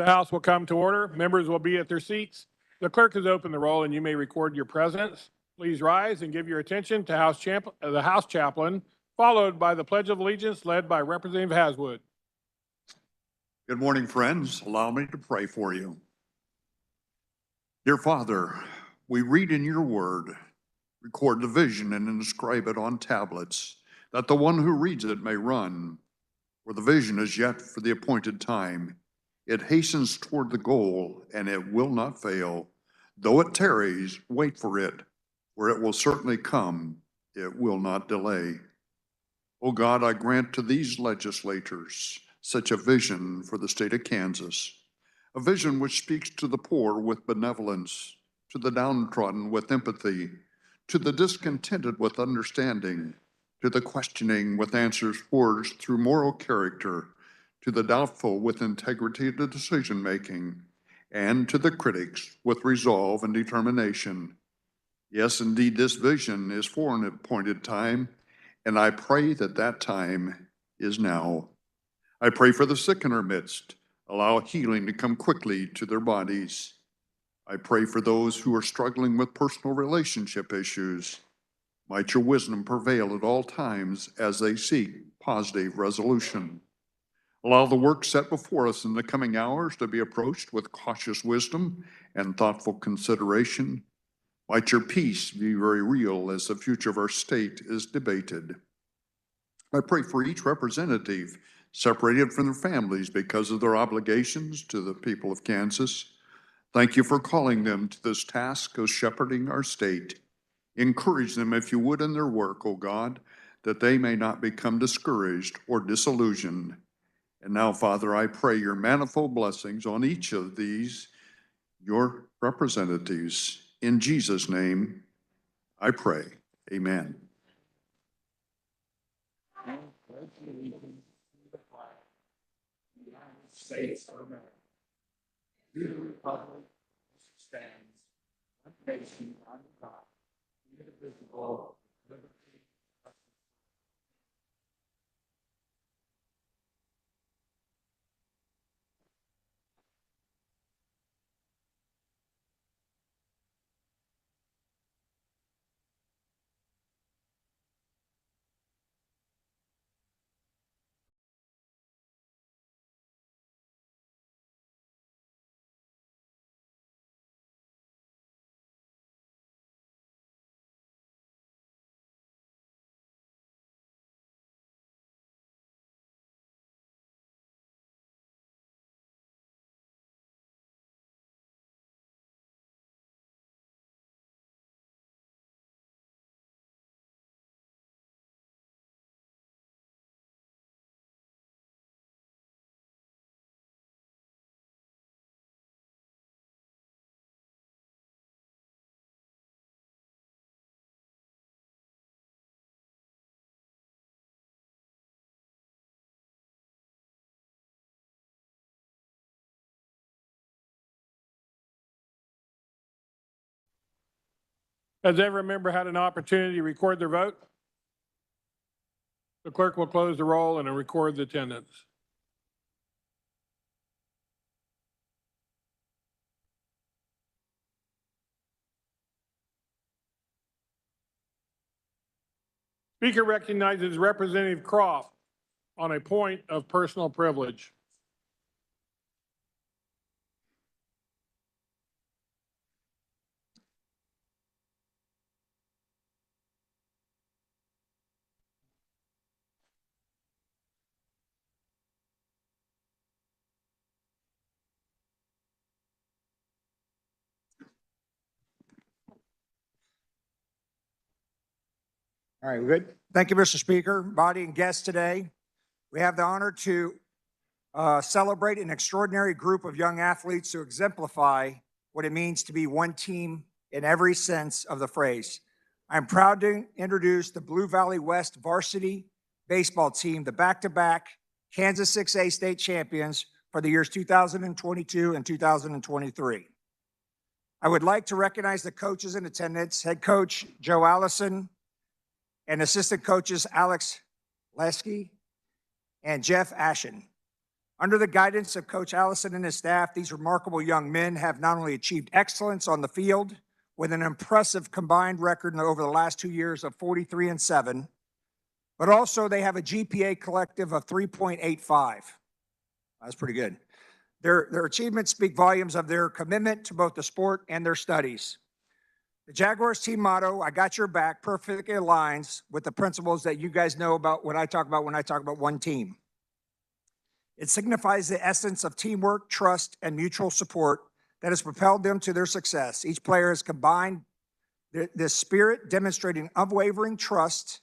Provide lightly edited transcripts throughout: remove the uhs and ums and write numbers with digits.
The House will come to order. Members will be at their seats. The clerk has opened the roll and you may record your presence. Please rise and give your attention to the House Chaplain, followed by the Pledge of Allegiance led by Representative Haswood. Good morning, friends. Allow me to pray for you. Dear Father, we read in your word, record the vision and inscribe it on tablets, that the one who reads it may run. For the vision is yet for the appointed time. It hastens toward the goal, and it will not fail. Though it tarries, wait for it, for it will certainly come. It will not delay. O God, I grant to these legislators such a vision for the state of Kansas, a vision which speaks to the poor with benevolence, to the downtrodden with empathy, to the discontented with understanding, to the questioning with answers forged through moral character, to the doubtful with integrity to decision-making, and to the critics with resolve and determination. Yes, indeed, this vision is for an appointed time, and I pray that that time is now. I pray for the sick in our midst. Allow healing to come quickly to their bodies. I pray for those who are struggling with personal relationship issues. Might your wisdom prevail at all times as they seek positive resolution. Allow the work set before us in the coming hours to be approached with cautious wisdom and thoughtful consideration. Might your peace be very real as the future of our state is debated. I pray for each representative separated from their families because of their obligations to the people of Kansas. Thank you for calling them to this task of shepherding our state. Encourage them, if you would, in their work, O God, that they may not become discouraged or disillusioned. And now, Father, I pray your manifold blessings on each of these, your representatives. In Jesus' name, I pray. Amen. States of America. The Republic stands one nation under God, indivisible, liberty. Has every member had an opportunity to record their vote? The clerk will close the roll and record the attendance. Speaker recognizes Representative Croft on a point of personal privilege. All right, good. Thank you, Mr. Speaker, body and guests today. We have the honor to celebrate an extraordinary group of young athletes who exemplify what it means to be one team in every sense of the phrase. I'm proud to introduce the Blue Valley West varsity baseball team, the back-to-back Kansas 6A state champions for the years 2022 and 2023. I would like to recognize the coaches in attendance, head coach Joe Allison, and assistant coaches Alex Lesky and Jeff Ashen. Under the guidance of Coach Allison and his staff, these remarkable young men have not only achieved excellence on the field with an impressive combined record over the last 2 years of 43-7, but also they have a GPA collective of 3.85. That's pretty good. Their achievements speak volumes of their commitment to both the sport and their studies. The Jaguars team motto, "I got your back," perfectly aligns with the principles that you guys know about when I talk about one team. It signifies the essence of teamwork, trust, and mutual support that has propelled them to their success. Each player has combined this spirit, demonstrating unwavering trust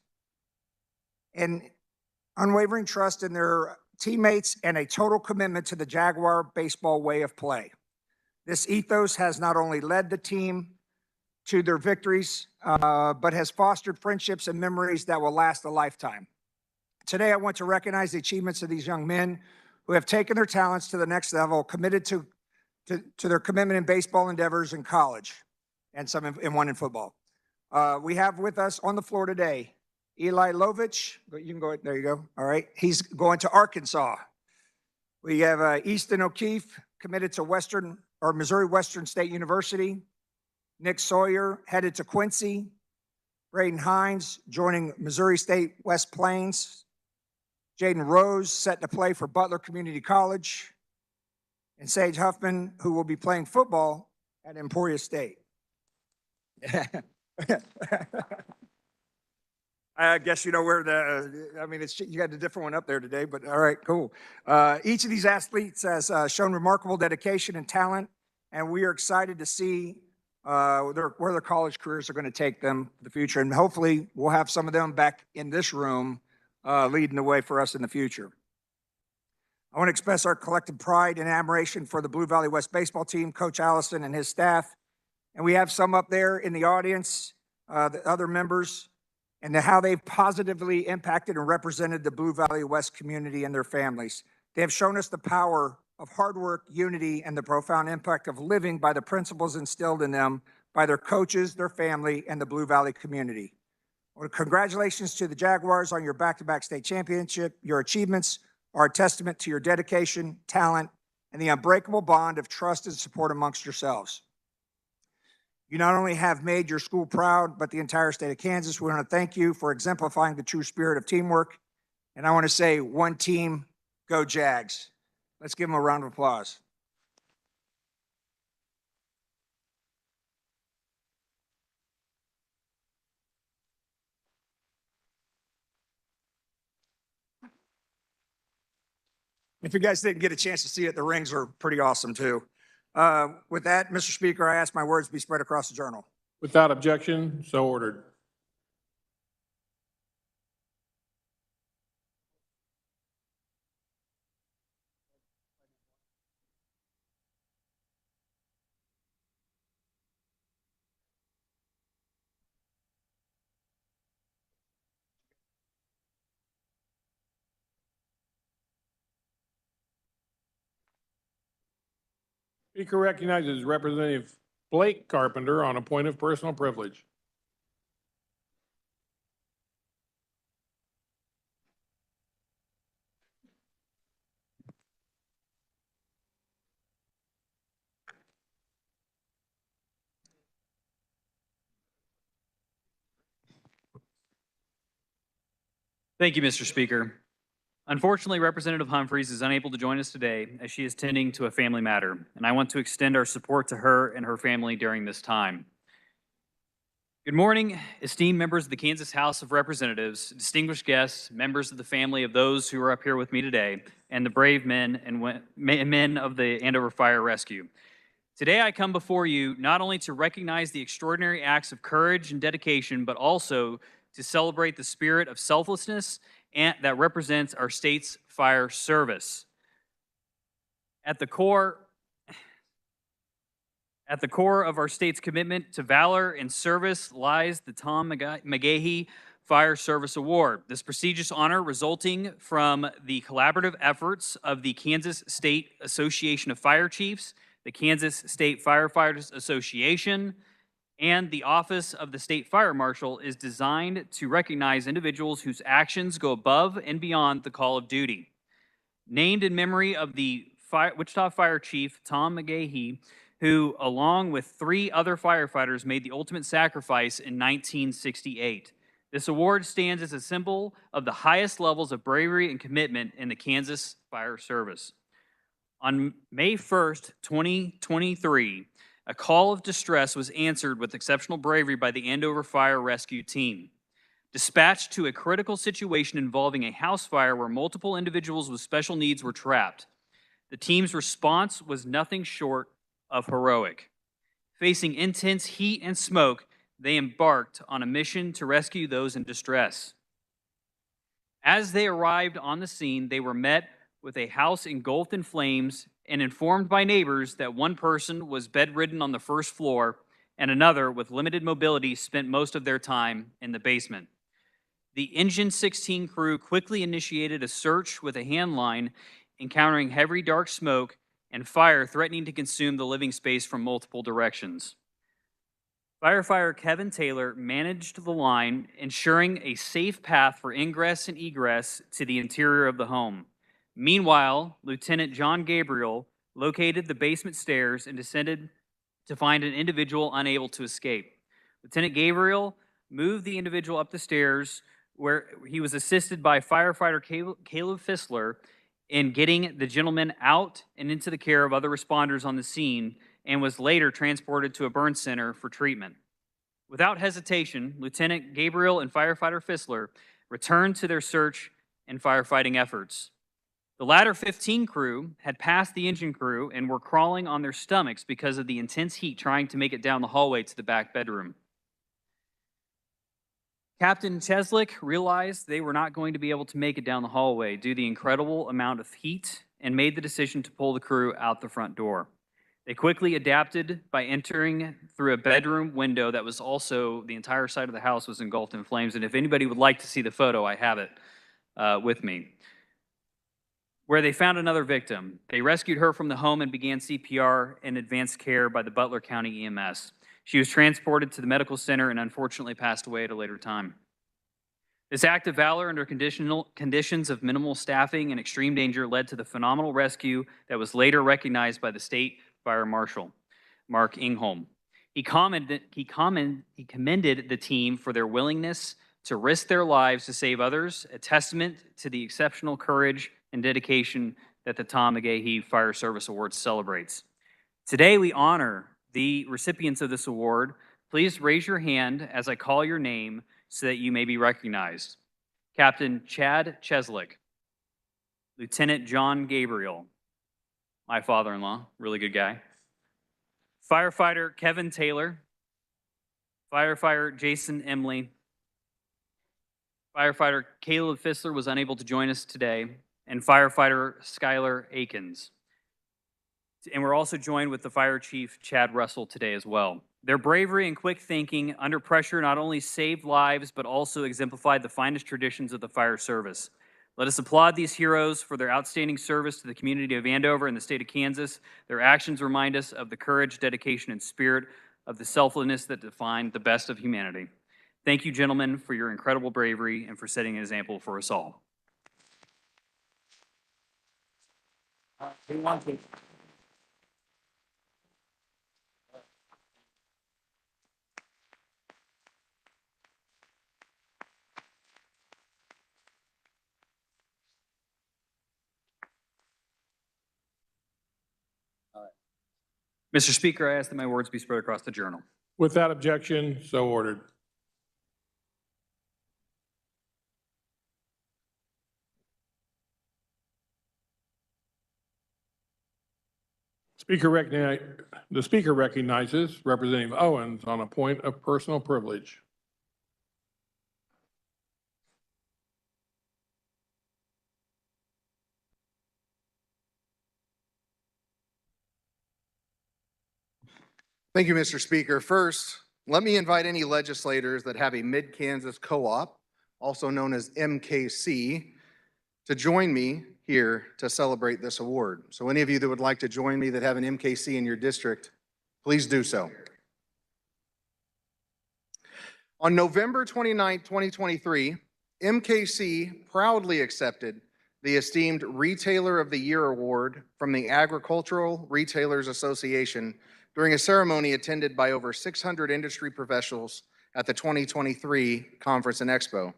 in their teammates and a total commitment to the Jaguar baseball way of play. This ethos has not only led the team to their victories, but has fostered friendships and memories that will last a lifetime. Today, I want to recognize the achievements of these young men who have taken their talents to the next level, committed to their commitment in baseball endeavors in college, and some in one in football. We have with us on the floor today, Eli Lovich. You can go, there you go. All right. He's going to Arkansas. We have Easton O'Keefe, committed to Missouri Western State University. Nick Sawyer, headed to Quincy. Braden Hines, joining Missouri State West Plains. Jaden Rose, set to play for Butler Community College. And Sage Huffman, who will be playing football at Emporia State. I guess you know where you got a different one up there today, but all right, cool. Each of these athletes has shown remarkable dedication and talent, and we are excited to see where their college careers are going to take them in the future. And hopefully we'll have some of them back in this room leading the way for us in the future. I want to express our collective pride and admiration for the Blue Valley West baseball team, Coach Allison and his staff. And we have some up there in the audience, the other members, and how they've positively impacted and represented the Blue Valley West community and their families. They have shown us the power of hard work, unity, and the profound impact of living by the principles instilled in them by their coaches, their family, and the Blue Valley community. Well, congratulations to the Jaguars on your back-to-back state championship. Your achievements are a testament to your dedication, talent, and the unbreakable bond of trust and support amongst yourselves. You not only have made your school proud, but the entire state of Kansas. We want to thank you for exemplifying the true spirit of teamwork. And I want to say, one team, go Jags. Let's give them a round of applause. If you guys didn't get a chance to see it, the rings are pretty awesome too. With that, Mr. Speaker, I ask my words to be spread across the journal. Without objection, so ordered. Speaker recognizes Representative Blake Carpenter on a point of personal privilege. Thank you, Mr. Speaker. Unfortunately, Representative Humphreys is unable to join us today as she is tending to a family matter, and I want to extend our support to her and her family during this time. Good morning, esteemed members of the Kansas House of Representatives, distinguished guests, members of the family of those who are up here with me today, and the brave men and men of the Andover Fire Rescue. Today, I come before you not only to recognize the extraordinary acts of courage and dedication, but also to celebrate the spirit of selflessness that represents our state's fire service. At the core of our state's commitment to valor and service lies the Tom McGahey Fire Service Award. This prestigious honor, resulting from the collaborative efforts of the Kansas State Association of Fire Chiefs, the Kansas State Firefighters Association, and the Office of the State Fire Marshal, is designed to recognize individuals whose actions go above and beyond the call of duty. named in memory of the Wichita Fire Chief, Tom McGahee, who, along with 3 other firefighters, made the ultimate sacrifice in 1968. This award stands as a symbol of the highest levels of bravery and commitment in the Kansas Fire Service. On May 1st, 2023, a call of distress was answered with exceptional bravery by the Andover Fire Rescue Team. Dispatched to a critical situation involving a house fire where multiple individuals with special needs were trapped. The team's response was nothing short of heroic. Facing intense heat and smoke, they embarked on a mission to rescue those in distress. As they arrived on the scene, they were met with a house engulfed in flames and informed by neighbors that one person was bedridden on the first floor and another with limited mobility spent most of their time in the basement. The Engine 16 crew quickly initiated a search with a hand line, encountering heavy dark smoke and fire threatening to consume the living space from multiple directions. Firefighter Kevin Taylor managed the line, ensuring a safe path for ingress and egress to the interior of the home. Meanwhile, Lieutenant John Gabriel located the basement stairs and descended to find an individual unable to escape. Lieutenant Gabriel moved the individual up the stairs, where he was assisted by firefighter Caleb Fissler in getting the gentleman out and into the care of other responders on the scene, and was later transported to a burn center for treatment. Without hesitation, Lieutenant Gabriel and firefighter Fissler returned to their search and firefighting efforts. The latter 15 crew had passed the engine crew and were crawling on their stomachs because of the intense heat trying to make it down the hallway to the back bedroom. Captain Cheslick realized they were not going to be able to make it down the hallway due to the incredible amount of heat and made the decision to pull the crew out the front door. They quickly adapted by entering through a bedroom window that was also, the entire side of the house was engulfed in flames. And if anybody would like to see the photo, I have it with me. Where they found another victim. They rescued her from the home and began CPR and advanced care by the Butler County EMS. She was transported to the medical center and unfortunately passed away at a later time. This act of valor under conditions of minimal staffing and extreme danger led to the phenomenal rescue that was later recognized by the state fire marshal, Mark Ingholm. He commended the team for their willingness to risk their lives to save others, a testament to the exceptional courage and dedication that the Tom McGahee Fire Service Award celebrates. Today, we honor the recipients of this award. Please raise your hand as I call your name so that you may be recognized. Captain Chad Cheslick, Lieutenant John Gabriel, my father-in-law, really good guy, firefighter Kevin Taylor, firefighter Jason Emley, firefighter Caleb Fissler was unable to join us today, and firefighter Skylar Akins. And we're also joined with the Fire Chief, Chad Russell, today as well. Their bravery and quick thinking under pressure not only saved lives, but also exemplified the finest traditions of the fire service. Let us applaud these heroes for their outstanding service to the community of Andover and the state of Kansas. Their actions remind us of the courage, dedication, and spirit of the selflessness that define the best of humanity. Thank you, gentlemen, for your incredible bravery and for setting an example for us all. Mr. Speaker, I ask that my words be spread across the journal. Without objection, so ordered. The Speaker recognizes Representative Owens on a point of personal privilege. Thank you, Mr. Speaker. First, let me invite any legislators that have a Mid-Kansas co-op, also known as MKC, to join me here to celebrate this award. So any of you that would like to join me that have an MKC in your district, please do so. On November 29, 2023, MKC proudly accepted the esteemed Retailer of the Year Award from the Agricultural Retailers Association during a ceremony attended by over 600 industry professionals at the 2023 Conference and Expo.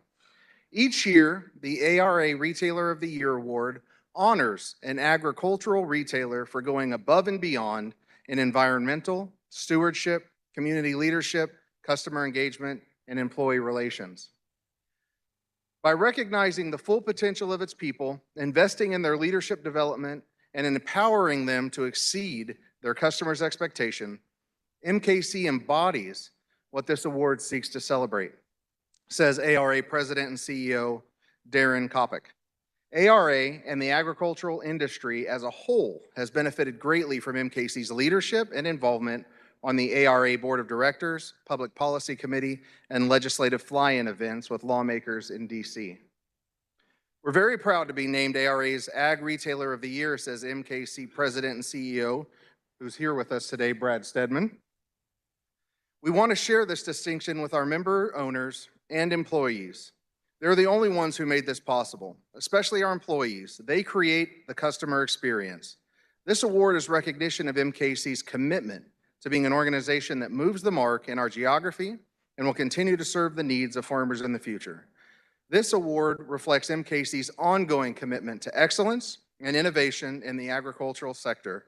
Each year, the ARA Retailer of the Year Award honors an agricultural retailer for going above and beyond in environmental, stewardship, community leadership, customer engagement, and employee relations. By recognizing the full potential of its people, investing in their leadership development, and empowering them to exceed their customers' expectation, MKC embodies what this award seeks to celebrate, says ARA President and CEO Darren Kopic. ARA and the agricultural industry as a whole has benefited greatly from MKC's leadership and involvement on the ARA Board of Directors, Public Policy Committee, and legislative fly-in events with lawmakers in DC. We're very proud to be named ARA's Ag Retailer of the Year, says MKC President and CEO, who's here with us today, Brad Stedman. We want to share this distinction with our member owners and employees. They're the only ones who made this possible, especially our employees. They create the customer experience. This award is recognition of MKC's commitment to being an organization that moves the mark in our geography and will continue to serve the needs of farmers in the future. This award reflects MKC's ongoing commitment to excellence and innovation in the agricultural sector.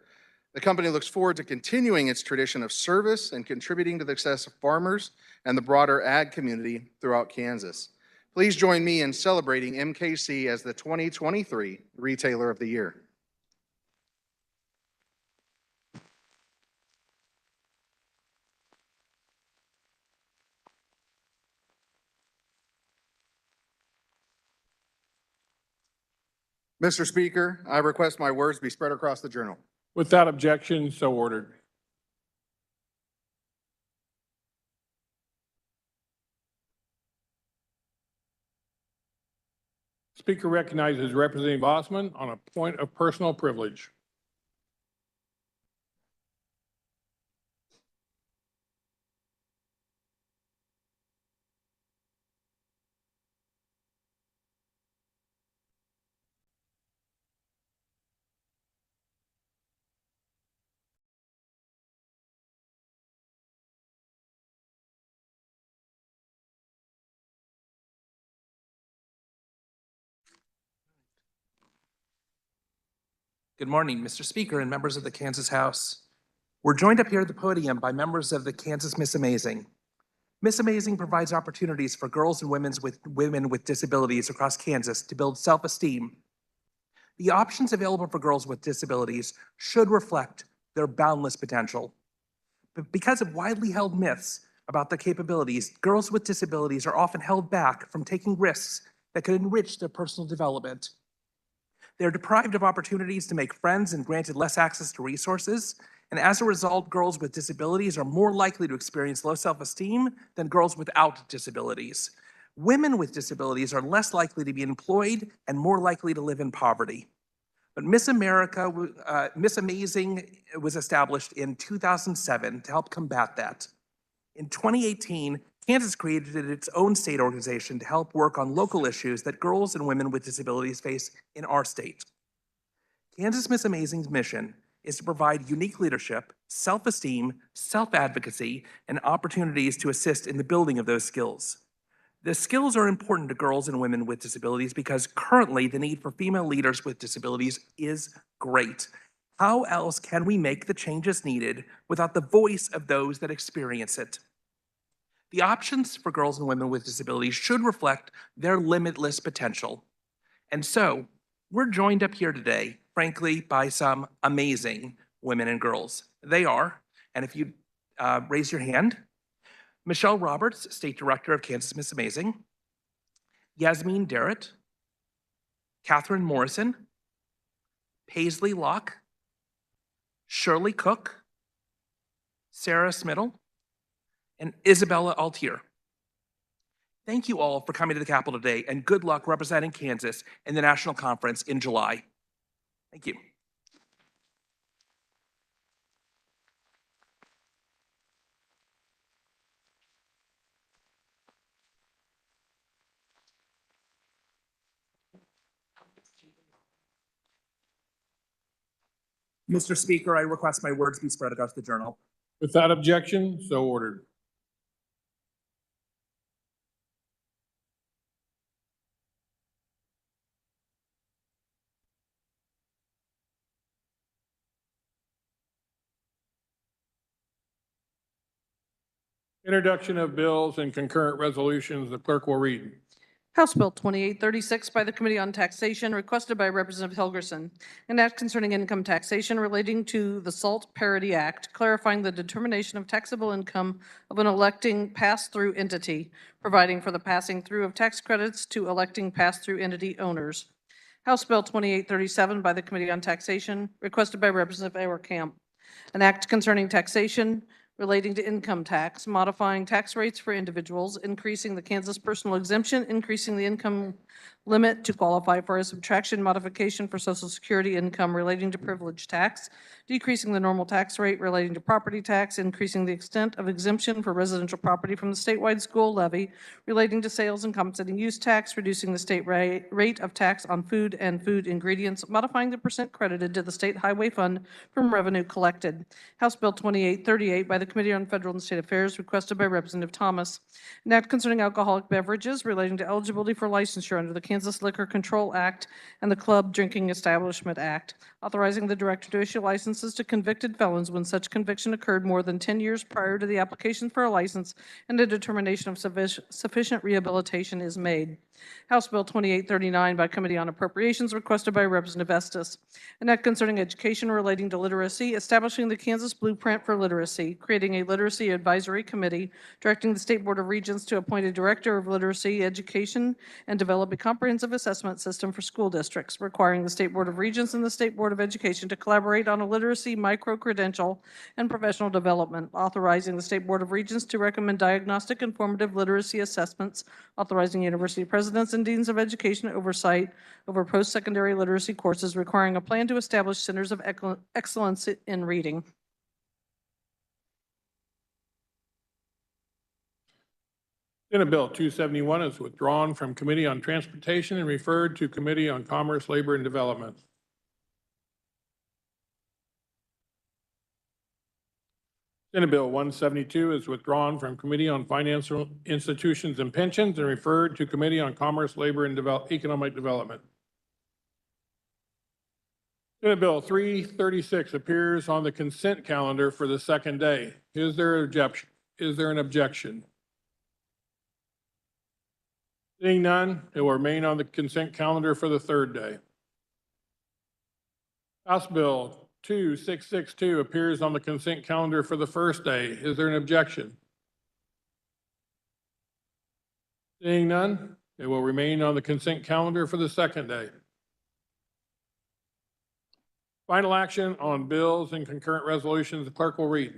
The company looks forward to continuing its tradition of service and contributing to the success of farmers and the broader ag community throughout Kansas. Please join me in celebrating MKC as the 2023 Retailer of the Year. Mr. Speaker, I request my words be spread across the journal. Without objection, so ordered. Speaker recognizes Representative Osman on a point of personal privilege. Good morning, Mr. Speaker and members of the Kansas House. We're joined up here at the podium by members of the Kansas Miss Amazing. Miss Amazing provides opportunities for girls and women with disabilities across Kansas to build self-esteem. The options available for girls with disabilities should reflect their boundless potential. But because of widely held myths about their capabilities, girls with disabilities are often held back from taking risks that could enrich their personal development. They're deprived of opportunities to make friends and granted less access to resources. And as a result, girls with disabilities are more likely to experience low self-esteem than girls without disabilities. Women with disabilities are less likely to be employed and more likely to live in poverty. But Miss Amazing was established in 2007 to help combat that. In 2018, Kansas created its own state organization to help work on local issues that girls and women with disabilities face in our state. Kansas Miss Amazing's mission is to provide unique leadership, self-esteem, self-advocacy, and opportunities to assist in the building of those skills. The skills are important to girls and women with disabilities because currently the need for female leaders with disabilities is great. How else can we make the changes needed without the voice of those that experience it? The options for girls and women with disabilities should reflect their limitless potential. And so, we're joined up here today, frankly, by some amazing women and girls. They are, and if you raise your hand, Michelle Roberts, State Director of Kansas Miss Amazing, Yasmin Darrett, Catherine Morrison, Paisley Locke, Shirley Cook, Sarah Smittle, and Isabella Altier. Thank you all for coming to the Capitol today, and good luck representing Kansas in the National Conference in July. Thank you. Mr. Speaker, I request my words be spread across the journal. Without objection, so ordered. Introduction of bills and concurrent resolutions. The clerk will read. House Bill 2836 by the Committee on Taxation, requested by Representative Helgerson. An act concerning income taxation relating to the SALT Parity Act, clarifying the determination of taxable income of an electing pass-through entity, providing for the passing through of tax credits to electing pass-through entity owners. House Bill 2837 by the Committee on Taxation, requested by Representative Camp. An act concerning taxation relating to income tax, modifying tax rates for individuals, increasing the Kansas personal exemption, increasing the income limit to qualify for a subtraction modification for Social Security income relating to privilege tax, decreasing the normal tax rate relating to property tax, increasing the extent of exemption for residential property from the statewide school levy relating to sales and compensating use tax, reducing the state rate of tax on food and food ingredients, modifying the percent credited to the state highway fund from revenue collected. House Bill 2838 by the Committee on Federal and State Affairs, requested by Representative Thomas. An act concerning alcoholic beverages relating to eligibility for licensure under the Kansas Liquor Control Act and the Club Drinking Establishment Act, authorizing the director to issue licenses to convicted felons when such conviction occurred more than 10 years prior to the application for a license and a determination of sufficient rehabilitation is made. House Bill 2839 by Committee on Appropriations, requested by Representative Estes. An act concerning education relating to literacy, establishing the Kansas Blueprint for Literacy, creating a Literacy Advisory Committee, directing the State Board of Regents to appoint a Director of Literacy Education and develop a comprehensive assessment system for school districts, requiring the State Board of Regents and the State Board of Education to collaborate on a literacy micro-credential and professional development, authorizing the State Board of Regents to recommend diagnostic and formative literacy assessments, authorizing university presidents and deans of education oversight over post-secondary literacy courses, requiring a plan to establish centers of excellence in reading. Senate Bill 271 is withdrawn from Committee on Transportation and referred to Committee on Commerce, Labor, and Development. Senate Bill 172 is withdrawn from Committee on Financial Institutions and Pensions and referred to Committee on Commerce, Labor, and Economic Development. Senate Bill 336 appears on the consent calendar for the second day. Is there an objection? Seeing none, it will remain on the consent calendar for the third day. House Bill 2662 appears on the consent calendar for the first day. Is there an objection? Seeing none, it will remain on the consent calendar for the second day. Final action on bills and concurrent resolutions. The clerk will read.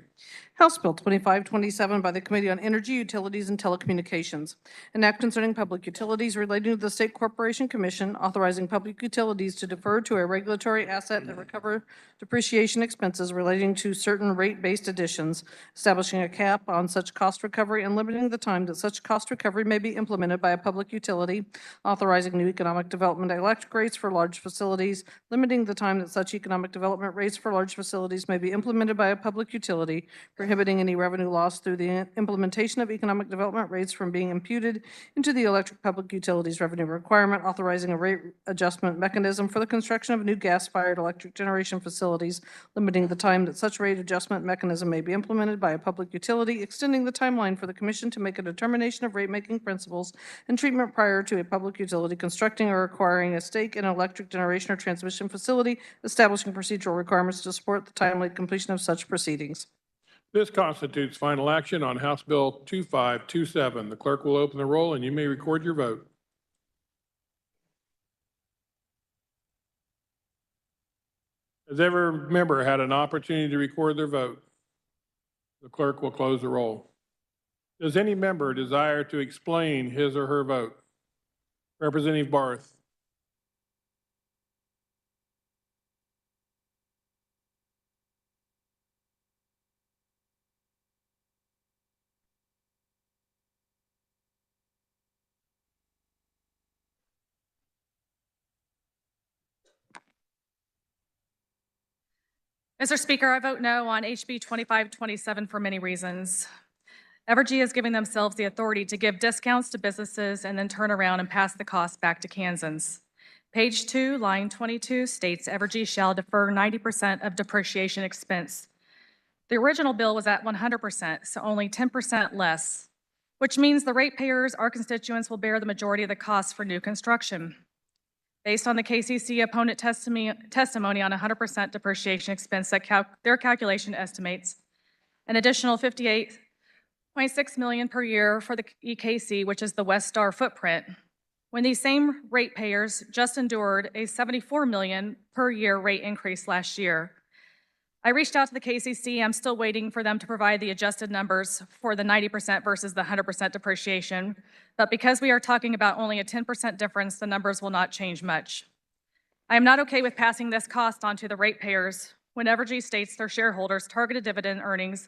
House Bill 2527 by the Committee on Energy, Utilities, and Telecommunications. An act concerning public utilities relating to the State Corporation Commission, authorizing public utilities to defer to a regulatory asset and recover depreciation expenses relating to certain rate-based additions, establishing a cap on such cost recovery and limiting the time that such cost recovery may be implemented by a public utility, authorizing new economic development electric rates for large facilities, limiting the time that such economic development rates for large facilities may be implemented by a public utility, prohibiting any revenue loss through the implementation of economic development rates from being imputed into the electric public utilities revenue requirement, authorizing a rate adjustment mechanism for the construction of new gas-fired electric generation facilities, limiting the time that such rate adjustment mechanism may be implemented by a public utility, extending the timeline for the Commission to make a determination of rate-making principles and treatment prior to a public utility constructing or acquiring a stake in an electric generation or transmission facility, establishing procedural requirements to support the timely completion of such proceedings. This constitutes final action on House Bill 2527. The clerk will open the roll and you may record your vote. Has every member had an opportunity to record their vote? The clerk will close the roll. Does any member desire to explain his or her vote? Representative Barth. Mr. Speaker, I vote no on HB 2527 for many reasons. Evergy is giving themselves the authority to give discounts to businesses and then turn around and pass the cost back to Kansans. Page 2, line 22 states Evergy shall defer 90% of depreciation expense. The original bill was at 100%, so only 10% less, which means the ratepayers, our constituents, will bear the majority of the costs for new construction. Based on the KCC opponent testimony on 100% depreciation expense, their calculation estimates an additional $58.6 million per year for the EKC, which is the West Star footprint, when these same ratepayers just endured a $74 million per year rate increase last year. I reached out to the KCC. I'm still waiting for them to provide the adjusted numbers for the 90% versus the 100% depreciation. But because we are talking about only a 10% difference, the numbers will not change much. I am not okay with passing this cost on to the ratepayers when Evergy states their shareholders' targeted dividend earnings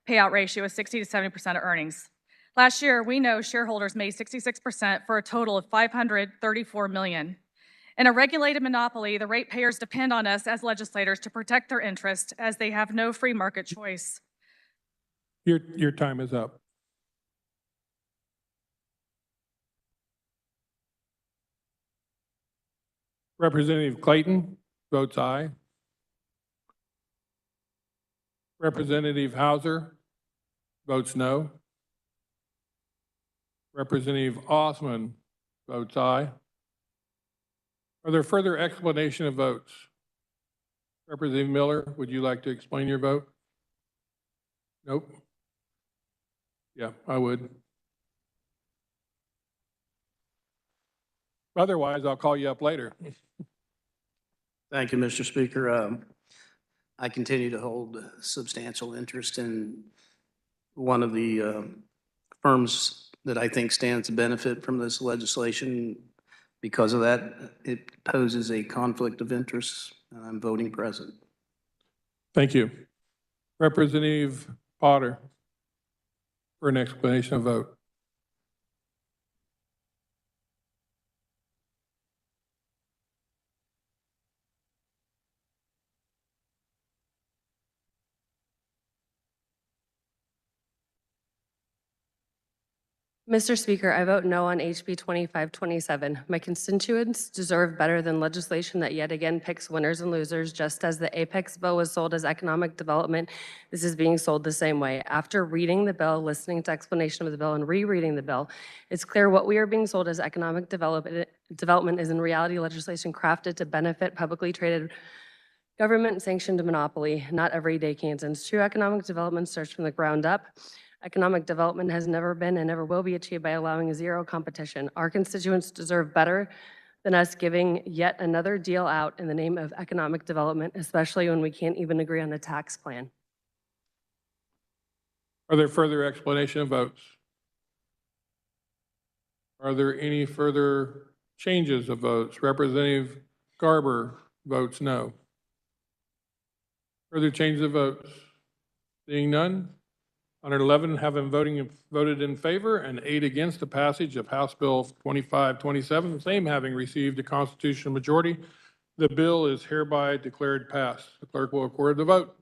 payout ratio is 60 to 70% of earnings. Last year, we know shareholders made 66% for a total of $534 million. In a regulated monopoly, the ratepayers depend on us as legislators to protect their interests as they have no free market choice. Your time is up. Representative Clayton votes aye. Representative Hauser votes no. Representative Osman votes aye. Are there further explanation of votes? Representative Miller, would you like to explain your vote? Nope. Yeah, I would. Otherwise, I'll call you up later. Thank you, Mr. Speaker. I continue to hold substantial interest in one of the firms that I think stands to benefit from this legislation. Because of that, it poses a conflict of interest, and I'm voting present. Thank you. Representative Potter for an explanation of vote. Mr. Speaker, I vote no on HB 2527. My constituents deserve better than legislation that yet again picks winners and losers. Just as the Apex bill was sold as economic development, this is being sold the same way. After reading the bill, listening to explanation of the bill, and rereading the bill, it's clear what we are being sold as economic development is in reality legislation crafted to benefit publicly traded government-sanctioned monopoly, not everyday Kansans. True economic development starts from the ground up. Economic development has never been and never will be achieved by allowing zero competition. Our constituents deserve better than us giving yet another deal out in the name of economic development, especially when we can't even agree on a tax plan. Are there further explanation of votes? Are there any further changes of votes? Representative Garber votes no. Further changes of votes? Seeing none? 111 having voted in favor and 8 against the passage of House Bill 2527, the same having received a constitutional majority. The bill is hereby declared passed. The clerk will record the vote.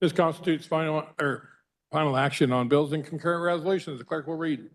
This constitutes final action on bills and concurrent resolutions. The clerk will read.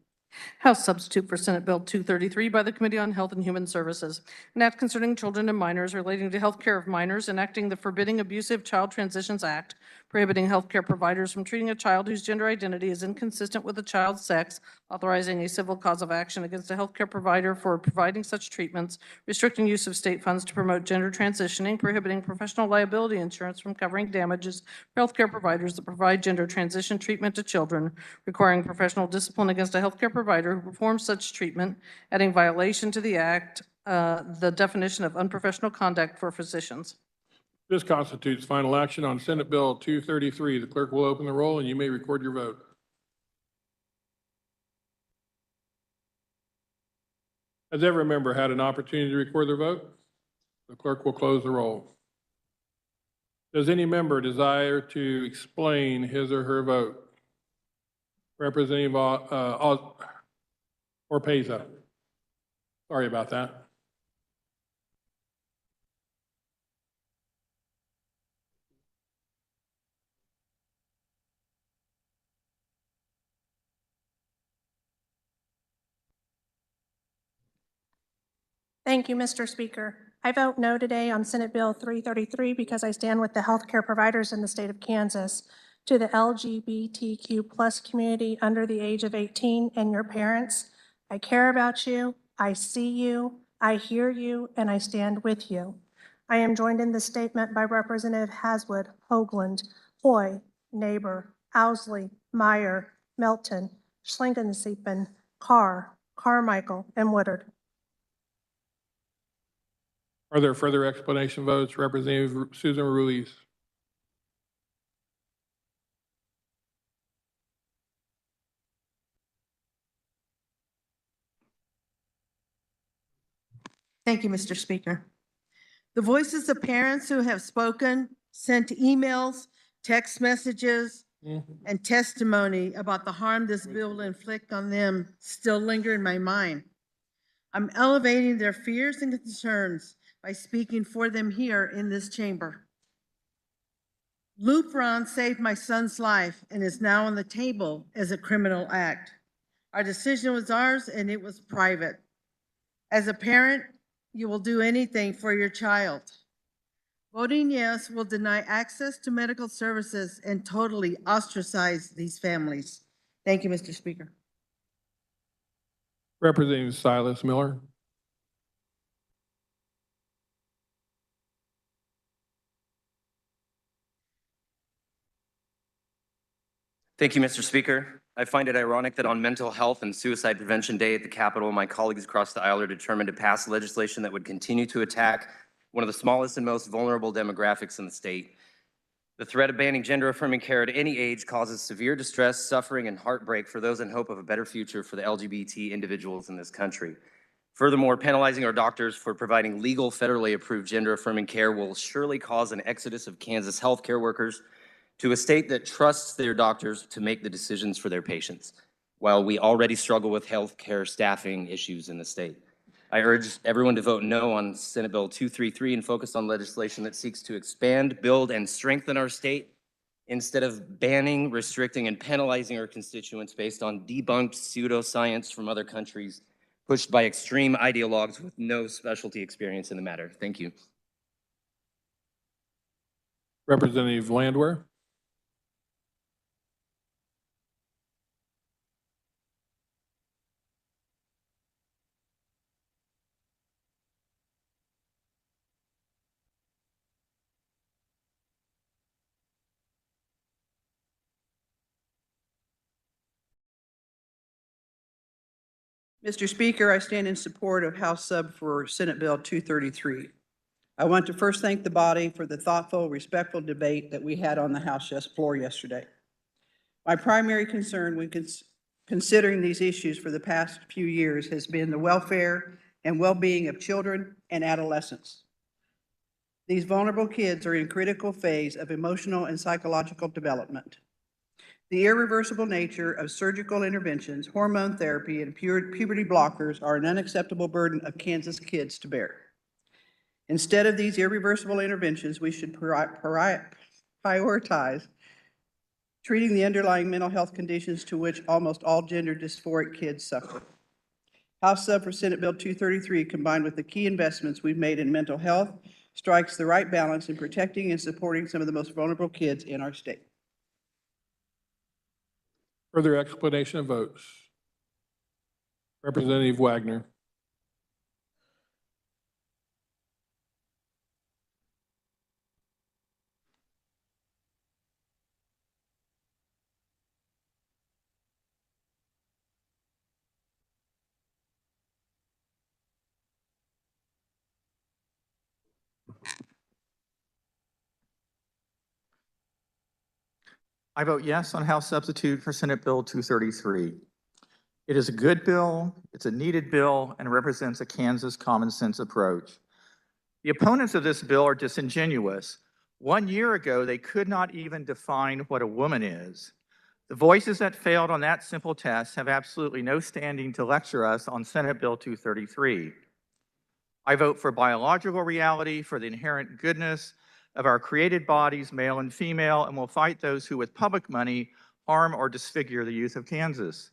House substitute for Senate Bill 233 by the Committee on Health and Human Services. An act concerning children and minors relating to health care of minors, enacting the Forbidding Abusive Child Transitions Act, prohibiting healthcare providers from treating a child whose gender identity is inconsistent with the child's sex, authorizing a civil cause of action against a healthcare provider for providing such treatments, restricting use of state funds to promote gender transitioning, prohibiting professional liability insurance from covering damages for healthcare providers that provide gender transition treatment to children, requiring professional discipline against a healthcare provider who performs such treatment, adding violation to the act, the definition of unprofessional conduct for physicians. This constitutes final action on Senate Bill 233. The clerk will open the roll and you may record your vote. Has every member had an opportunity to record their vote? The clerk will close the roll. Does any member desire to explain his or her vote? Representative or Pesa. Sorry about that. Thank you, Mr. Speaker. I vote no today on Senate Bill 333 because I stand with the healthcare providers in the state of Kansas. To the LGBTQ+ community under the age of 18 and your parents, I care about you, I see you, I hear you, and I stand with you. I am joined in this statement by Representative Haswood, Hoagland, Hoy, Neighbor, Owsley, Meyer, Melton, Schlingensieben, Carr, Carmichael, and Woodard. Are there further explanation votes? Representative Susan Ruiz. Thank you, Mr. Speaker. The voices of parents who have spoken, sent emails, text messages, and testimony about the harm this bill will inflict on them still linger in my mind. I'm elevating their fears and concerns by speaking for them here in this chamber. Lupron saved my son's life and is now on the table as a criminal act. Our decision was ours and it was private. As a parent, you will do anything for your child. Voting yes will deny access to medical services and totally ostracize these families. Thank you, Mr. Speaker. Representative Silas Miller. Thank you, Mr. Speaker. I find it ironic that on Mental Health and Suicide Prevention Day at the Capitol, my colleagues across the aisle are determined to pass legislation that would continue to attack one of the smallest and most vulnerable demographics in the state. The threat of banning gender-affirming care at any age causes severe distress, suffering, and heartbreak for those in hope of a better future for the LGBT individuals in this country. Furthermore, penalizing our doctors for providing legal, federally approved gender-affirming care will surely cause an exodus of Kansas healthcare workers to a state that trusts their doctors to make the decisions for their patients, while we already struggle with healthcare staffing issues in the state. I urge everyone to vote no on Senate Bill 233 and focus on legislation that seeks to expand, build, and strengthen our state instead of banning, restricting, and penalizing our constituents based on debunked pseudoscience from other countries pushed by extreme ideologues with no specialty experience in the matter. Thank you. Representative Landwehr. Mr. Speaker, I stand in support of House Sub for Senate Bill 233. I want to first thank the body for the thoughtful, respectful debate that we had on the House floor yesterday. My primary concern when considering these issues for the past few years has been the welfare and well-being of children and adolescents. These vulnerable kids are in a critical phase of emotional and psychological development. The irreversible nature of surgical interventions, hormone therapy, and puberty blockers are an unacceptable burden of Kansas kids to bear. Instead of these irreversible interventions, we should prioritize treating the underlying mental health conditions to which almost all gender dysphoric kids suffer. House Sub for Senate Bill 233, combined with the key investments we've made in mental health, strikes the right balance in protecting and supporting some of the most vulnerable kids in our state. Further explanation of votes. Representative Wagner. I vote yes on House substitute for Senate Bill 233. It is a good bill, it's a needed bill, and represents a Kansas common sense approach. The opponents of this bill are disingenuous. 1 year ago, they could not even define what a woman is. The voices that failed on that simple test have absolutely no standing to lecture us on Senate Bill 233. I vote for biological reality, for the inherent goodness of our created bodies, male and female, and will fight those who with public money harm or disfigure the youth of Kansas.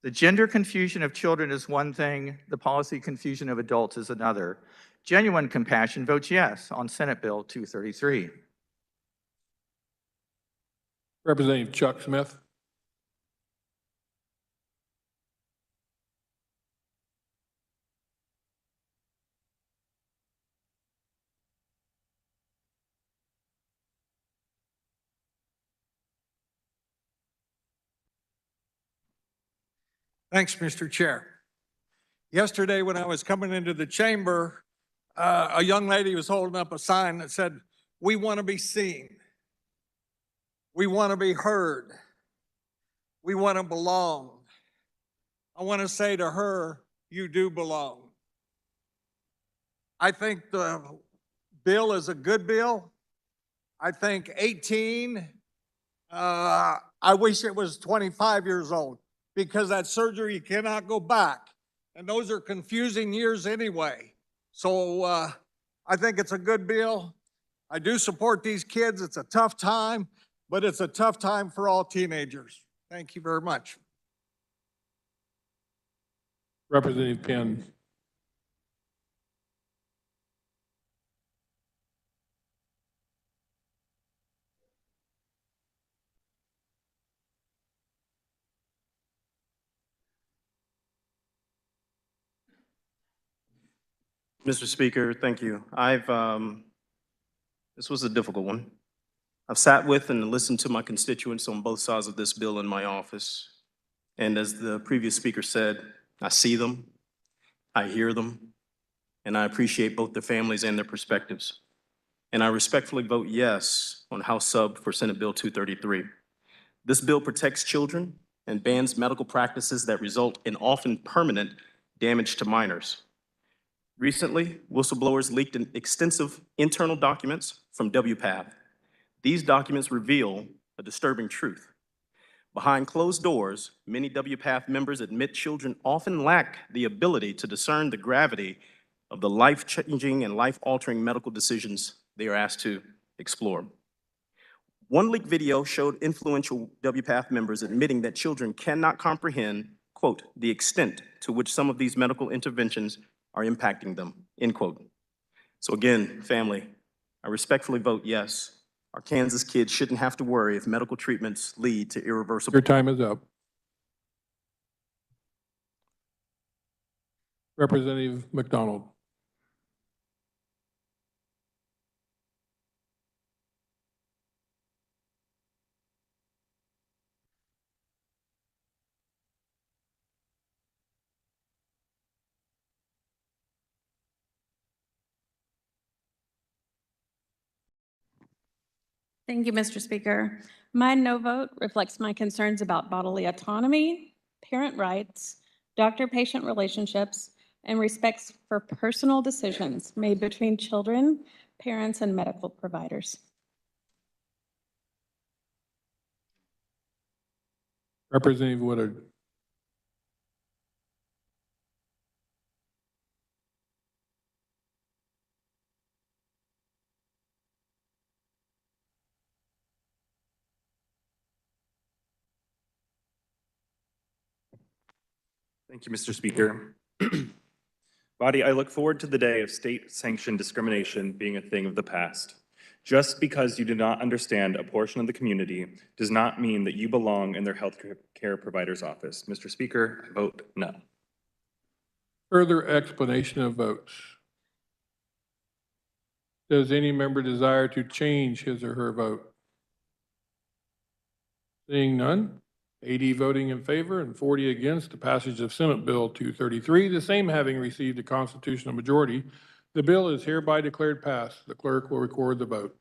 The gender confusion of children is one thing, the policy confusion of adults is another. Genuine compassion votes yes on Senate Bill 233. Representative Chuck Smith. Thanks, Mr. Chair. Yesterday, when I was coming into the chamber, a young lady was holding up a sign that said, "We want to be seen. We want to be heard. We want to belong." I want to say to her, you do belong. I think the bill is a good bill. I think 18, I wish it was 25 years old, because that surgery cannot go back. And those are confusing years anyway. So I think it's a good bill. I do support these kids. It's a tough time, but it's a tough time for all teenagers. Thank you very much. Representative Penn. Mr. Speaker, thank you. This was a difficult one. I've sat with and listened to my constituents on both sides of this bill in my office. And as the previous speaker said, I see them, I hear them, and I appreciate both their families and their perspectives. And I respectfully vote yes on House Sub for Senate Bill 233. This bill protects children and bans medical practices that result in often permanent damage to minors. Recently, whistleblowers leaked extensive internal documents from WPATH. These documents reveal a disturbing truth. Behind closed doors, many WPATH members admit children often lack the ability to discern the gravity of the life-changing and life-altering medical decisions they are asked to explore. One leaked video showed influential WPATH members admitting that children cannot comprehend, quote, the extent to which some of these medical interventions are impacting them, end quote. So again, family, I respectfully vote yes. Our Kansas kids shouldn't have to worry if medical treatments lead to irreversible. Your time is up. Representative McDonald. Thank you, Mr. Speaker. My no vote reflects my concerns about bodily autonomy, parent rights, doctor-patient relationships, and respects for personal decisions made between children, parents, and medical providers. Representative Woodard. Thank you, Mr. Speaker. Body, I look forward to the day of state-sanctioned discrimination being a thing of the past. Just because you do not understand a portion of the community does not mean that you belong in their health care provider's office. Mr. Speaker, I vote no. Further explanation of votes. Does any member desire to change his or her vote? Seeing none, 80 voting in favor and 40 against the passage of Senate Bill 233, the same having received a constitutional majority, the bill is hereby declared passed. The clerk will record the vote.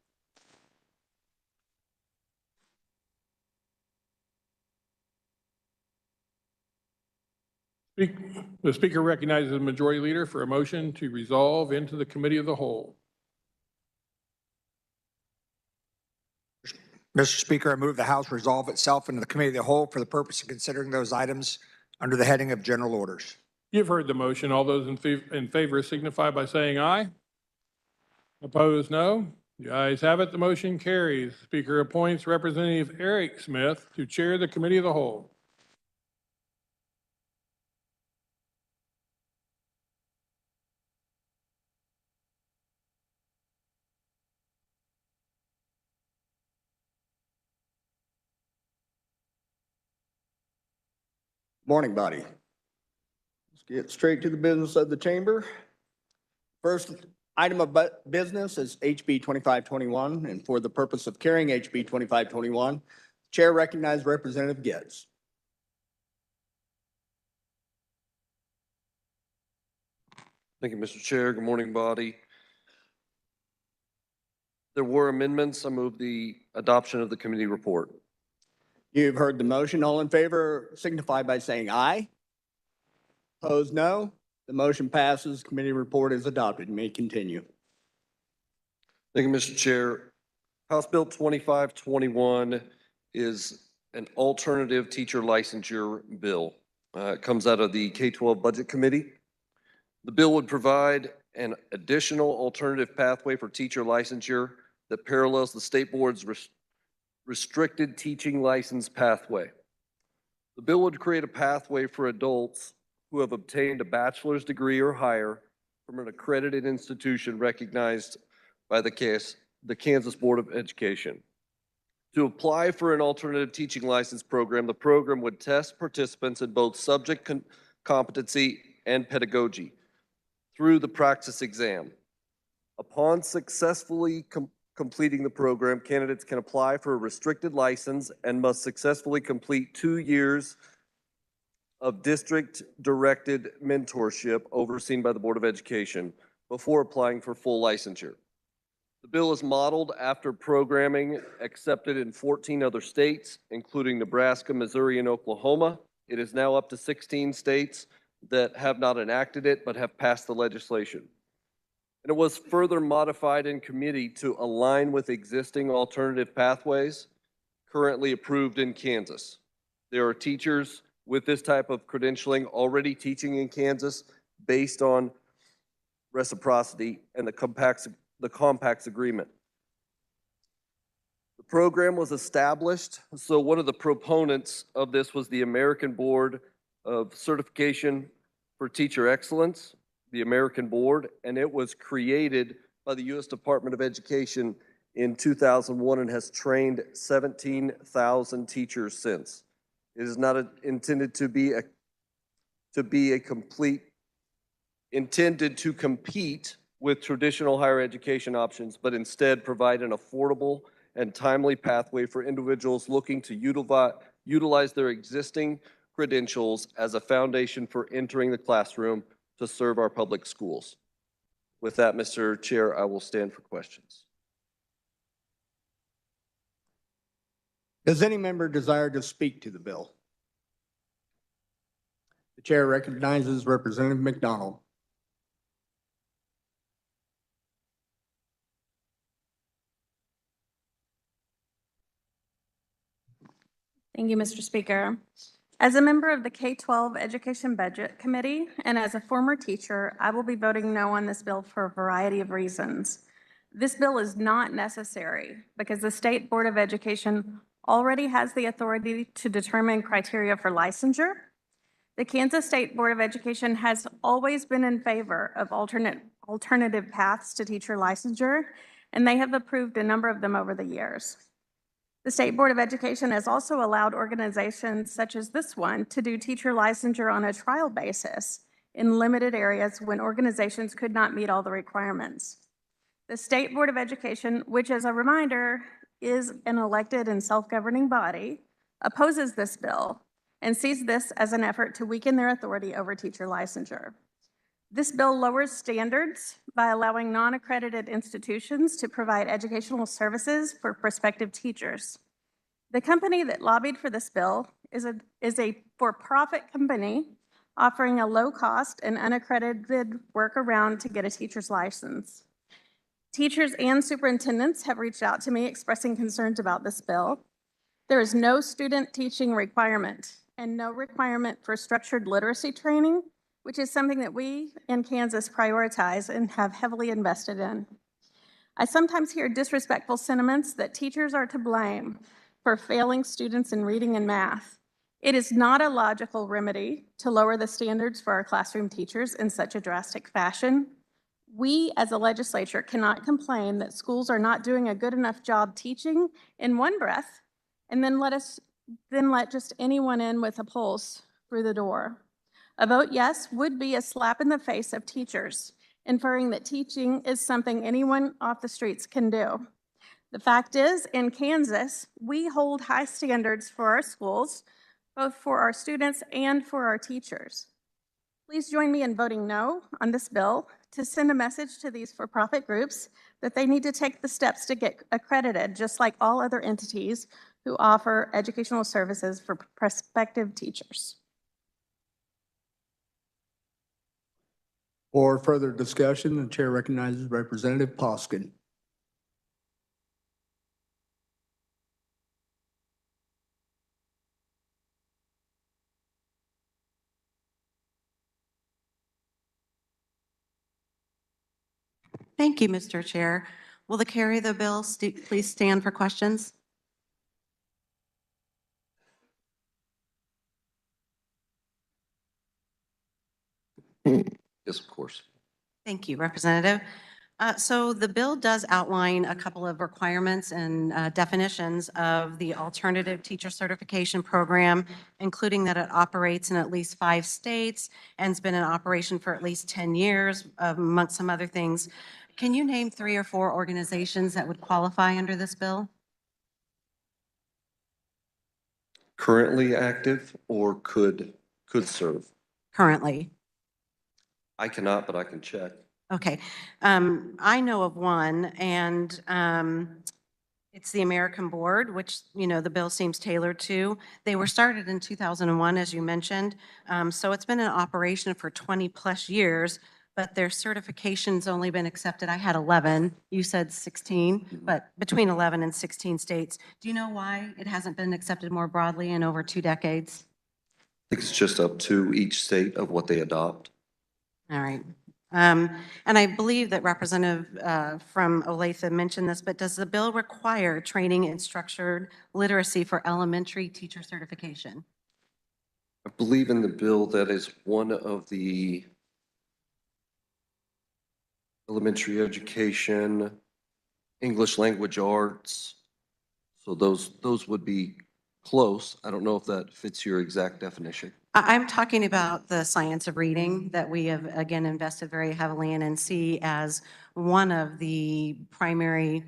The Speaker recognizes the Majority Leader for a motion to resolve into the Committee of the Whole. Mr. Speaker, I move the House resolve itself into the Committee of the Whole for the purpose of considering those items under the heading of general orders. You've heard the motion. All those in favor signify by saying aye. Opposed, no. The ayes have it. The motion carries. Speaker appoints Representative Eric Smith to chair the Committee of the Whole. Morning, body. Let's get straight to the business of the chamber. First item of business is HB 2521, and for the purpose of carrying HB 2521, Chair recognizes Representative Getz. Thank you, Mr. Chair. Good morning, body. There were amendments. I move the adoption of the committee report. You've heard the motion. All in favor signify by saying aye. Opposed, no. The motion passes. Committee report is adopted. You may continue. Thank you, Mr. Chair. House Bill 2521 is an alternative teacher licensure bill. It comes out of the K-12 Budget Committee. The bill would provide an additional alternative pathway for teacher licensure that parallels the state board's restricted teaching license pathway. The bill would create a pathway for adults who have obtained a bachelor's degree or higher from an accredited institution recognized by the Kansas Board of Education. To apply for an alternative teaching license program, the program would test participants in both subject competency and pedagogy through the practice exam. Upon successfully completing the program, candidates can apply for a restricted license and must successfully complete 2 years of district-directed mentorship overseen by the Board of Education before applying for full licensure. The bill is modeled after programming accepted in 14 other states, including Nebraska, Missouri, and Oklahoma. It is now up to 16 states that have not enacted it but have passed the legislation. And it was further modified in committee to align with existing alternative pathways currently approved in Kansas. There are teachers with this type of credentialing already teaching in Kansas based on reciprocity and the compacts agreement. The program was established, so one of the proponents of this was the American Board of Certification for Teacher Excellence, the American Board, and it was created by the U.S. Department of Education in 2001 and has trained 17,000 teachers since. It is not intended to compete with traditional higher education options, but instead provide an affordable and timely pathway for individuals looking to utilize their existing credentials as a foundation for entering the classroom to serve our public schools. With that, Mr. Chair, I will stand for questions. Does any member desire to speak to the bill? The chair recognizes Representative McDonald. Thank you, Mr. Speaker. As a member of the K-12 Education Budget Committee and as a former teacher, I will be voting no on this bill for a variety of reasons. This bill is not necessary because the State Board of Education already has the authority to determine criteria for licensure. The Kansas State Board of Education has always been in favor of alternative paths to teacher licensure, and they have approved a number of them over the years. The State Board of Education has also allowed organizations such as this one to do teacher licensure on a trial basis in limited areas when organizations could not meet all the requirements. The State Board of Education, which as a reminder is an elected and self-governing body, opposes this bill and sees this as an effort to weaken their authority over teacher licensure. This bill lowers standards by allowing non-accredited institutions to provide educational services for prospective teachers. The company that lobbied for this bill is a for-profit company offering a low-cost and unaccredited workaround to get a teacher's license. Teachers and superintendents have reached out to me expressing concerns about this bill. There is no student teaching requirement and no requirement for structured literacy training, which is something that we in Kansas prioritize and have heavily invested in. I sometimes hear disrespectful sentiments that teachers are to blame for failing students in reading and math. It is not a logical remedy to lower the standards for our classroom teachers in such a drastic fashion. We, as a legislature, cannot complain that schools are not doing a good enough job teaching in one breath and then let just anyone in with a pulse through the door. A vote yes would be a slap in the face of teachers, inferring that teaching is something anyone off the streets can do. The fact is, in Kansas, we hold high standards for our schools, both for our students and for our teachers. Please join me in voting no on this bill to send a message to these for-profit groups that they need to take the steps to get accredited, just like all other entities who offer educational services for prospective teachers. For further discussion, the chair recognizes Representative Poskin. Thank you, Mr. Chair. Will the carrier of the bill please stand for questions? Yes, of course. Thank you, Representative. So the bill does outline a couple of requirements and definitions of the alternative teacher certification program, including that it operates in at least 5 states and has been in operation for at least 10 years, amongst some other things. Can you name 3 or 4 organizations that would qualify under this bill? Currently active or could serve? Currently. I cannot, but I can check. Okay. I know of one, and it's the American Board, which, you know, the bill seems tailored to. They were started in 2001, as you mentioned. So it's been in operation for 20+ years, but their certification's only been accepted. I had 11. You said 16, but between 11 and 16 states. Do you know why it hasn't been accepted more broadly in over 2 decades? I think it's just up to each state of what they adopt. All right. And I believe that Representative from Olathe mentioned this, but does the bill require training in structured literacy for elementary teacher certification? I believe in the bill that is one of the elementary education, English language arts. So those would be close. I don't know if that fits your exact definition. I'm talking about the science of reading that we have, again, invested very heavily in and see as one of the primary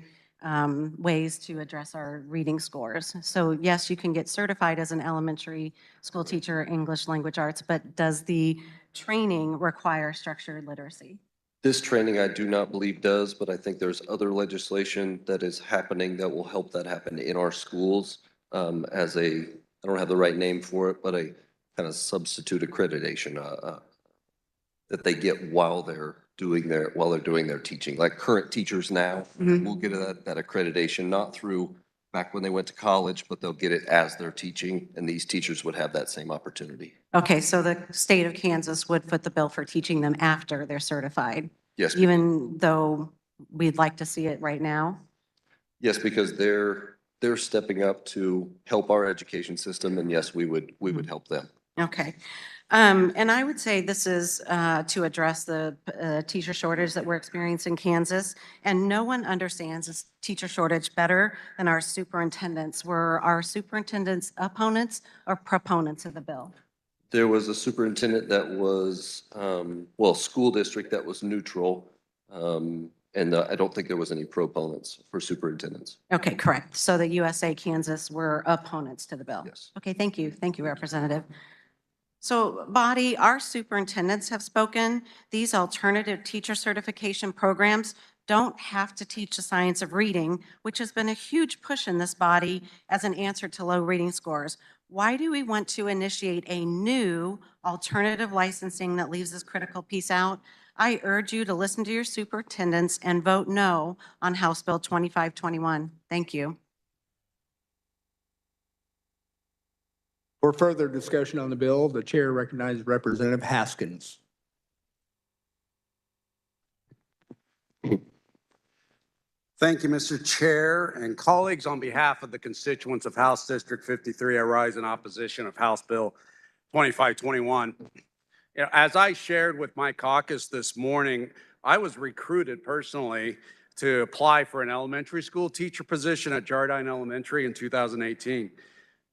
ways to address our reading scores. So yes, you can get certified as an elementary school teacher, English language arts, but does the training require structured literacy? This training I do not believe does, but I think there's other legislation that is happening that will help that happen in our schools as a, I don't have the right name for it, but a kind of substitute accreditation that they get while they're doing their teaching. Like current teachers now will get that accreditation, not through back when they went to college, but they'll get it as they're teaching, and these teachers would have that same opportunity. Okay, so the state of Kansas would foot the bill for teaching them after they're certified? Yes. Even though we'd like to see it right now? Yes, because they're stepping up to help our education system, and yes, we would help them. Okay. And I would say this is to address the teacher shortage that we're experiencing in Kansas. And no one understands this teacher shortage better than our superintendents. Were our superintendents opponents or proponents of the bill? There was a superintendent that was, school district that was neutral. And I don't think there was any proponents for superintendents. Okay, correct. So the USA Kansas were opponents to the bill? Yes. Okay, thank you. Thank you, Representative. So, body, our superintendents have spoken. These alternative teacher certification programs don't have to teach the science of reading, which has been a huge push in this body as an answer to low reading scores. Why do we want to initiate a new alternative licensing that leaves this critical piece out? I urge you to listen to your superintendents and vote no on House Bill 2521. Thank you. For further discussion on the bill, the chair recognizes Representative Haskins. Thank you, Mr. Chair and colleagues. On behalf of the constituents of House District 53, I rise in opposition of House Bill 2521. As I shared with my caucus this morning, I was recruited personally to apply for an elementary school teacher position at Jardine Elementary in 2018.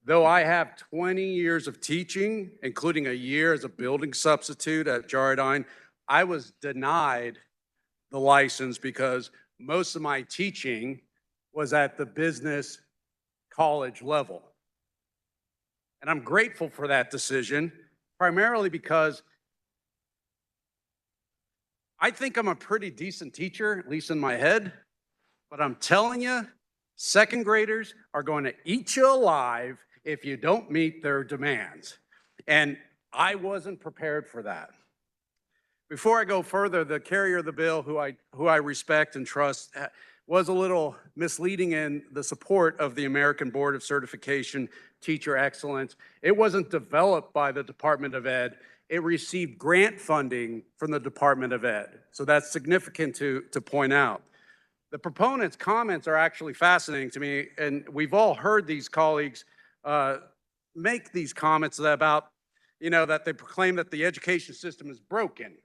Though I have 20 years of teaching, including a year as a building substitute at Jardine, I was denied the license because most of my teaching was at the business college level. And I'm grateful for that decision, primarily because I think I'm a pretty decent teacher, at least in my head, but I'm telling you, second graders are going to eat you alive if you don't meet their demands. And I wasn't prepared for that. Before I go further, the carrier of the bill, who I respect and trust, was a little misleading in the support of the American Board of Certification Teacher Excellence. It wasn't developed by the Department of Ed. It received grant funding from the Department of Ed. So that's significant to point out. The proponents' comments are actually fascinating to me, and we've all heard these colleagues make these comments about, that they proclaim that the education system is broken.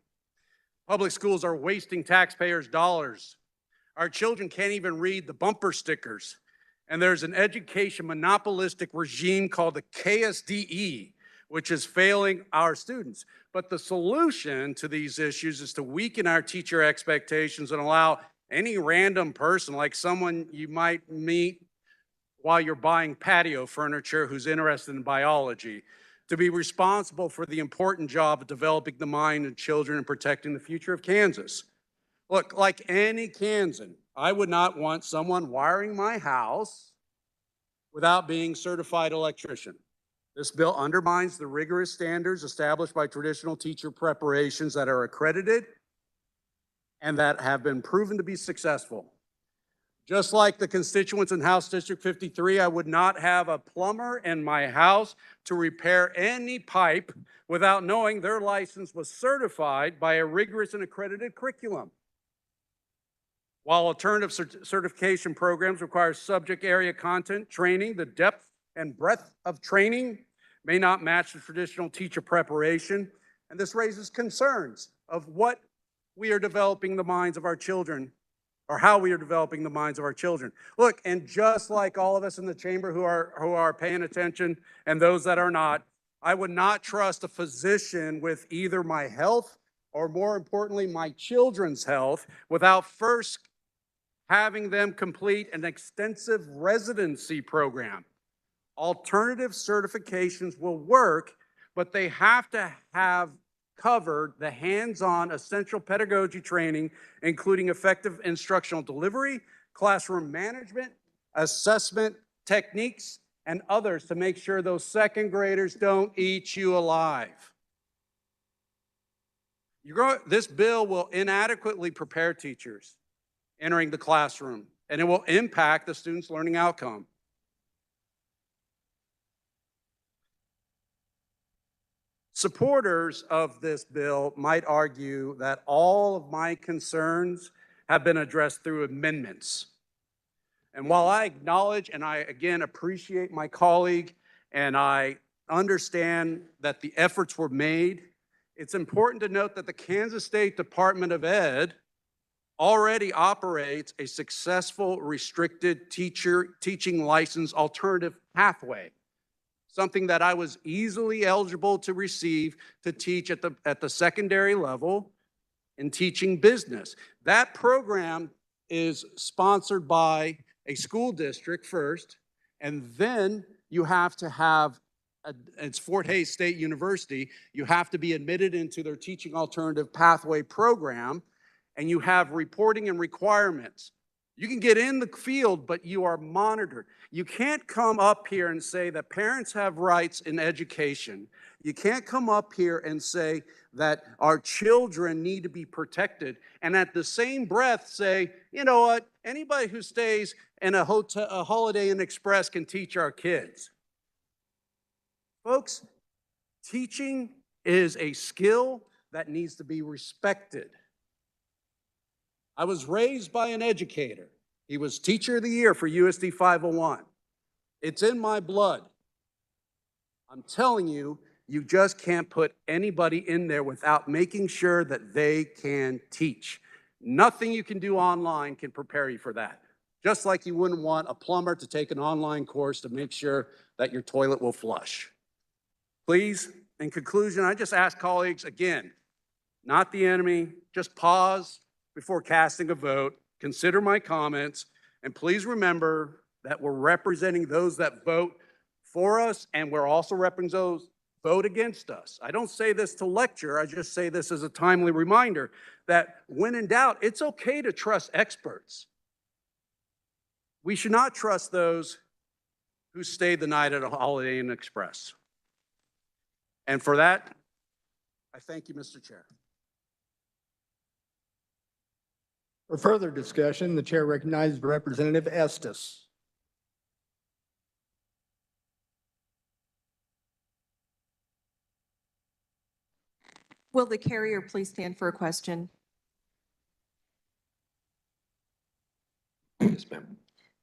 Public schools are wasting taxpayers' dollars. Our children can't even read the bumper stickers. And there's an education monopolistic regime called the KSDE, which is failing our students. But the solution to these issues is to weaken our teacher expectations and allow any random person, like someone you might meet while you're buying patio furniture who's interested in biology, to be responsible for the important job of developing the mind of children and protecting the future of Kansas. Look, like any Kansan, I would not want someone wiring my house without being a certified electrician. This bill undermines the rigorous standards established by traditional teacher preparations that are accredited and that have been proven to be successful. Just like the constituents in House District 53, I would not have a plumber in my house to repair any pipe without knowing their license was certified by a rigorous and accredited curriculum. While alternative certification programs require subject area content training, the depth and breadth of training may not match the traditional teacher preparation, and this raises concerns of what we are developing the minds of our children, or how we are developing the minds of our children. Look, and just like all of us in the chamber who are paying attention and those that are not, I would not trust a physician with either my health or, more importantly, my children's health without first having them complete an extensive residency program. Alternative certifications will work, but they have to have covered the hands-on essential pedagogy training, including effective instructional delivery, classroom management, assessment techniques, and others to make sure those second graders don't eat you alive. This bill will inadequately prepare teachers entering the classroom, and it will impact the students' learning outcome. Supporters of this bill might argue that all of my concerns have been addressed through amendments. And while I acknowledge and I, again, appreciate my colleague and I understand that the efforts were made, it's important to note that the Kansas State Department of Ed already operates a successful restricted teaching license alternative pathway, something that I was easily eligible to receive to teach at the secondary level in teaching business. That program is sponsored by a school district first, and then you have to have, it's Fort Hays State University, you have to be admitted into their teaching alternative pathway program, and you have reporting and requirements. You can get in the field, but you are monitored. You can't come up here and say that parents have rights in education. You can't come up here and say that our children need to be protected and at the same breath say, you know what, anybody who stays in a hotel, a Holiday Inn Express can teach our kids. Folks, teaching is a skill that needs to be respected. I was raised by an educator. He was Teacher of the Year for USD 501. It's in my blood. I'm telling you, you just can't put anybody in there without making sure that they can teach. Nothing you can do online can prepare you for that. Just like you wouldn't want a plumber to take an online course to make sure that your toilet will flush. Please, in conclusion, I just ask colleagues again, not the enemy, just pause before casting a vote, consider my comments, and please remember that we're representing those that vote for us, and we're also representing those vote against us. I don't say this to lecture, I just say this as a timely reminder that when in doubt, it's okay to trust experts. We should not trust those who stayed the night at a Holiday Inn Express. And for that, I thank you, Mr. Chair. For further discussion, the chair recognizes Representative Estes. Will the carrier please stand for a question? Yes, ma'am.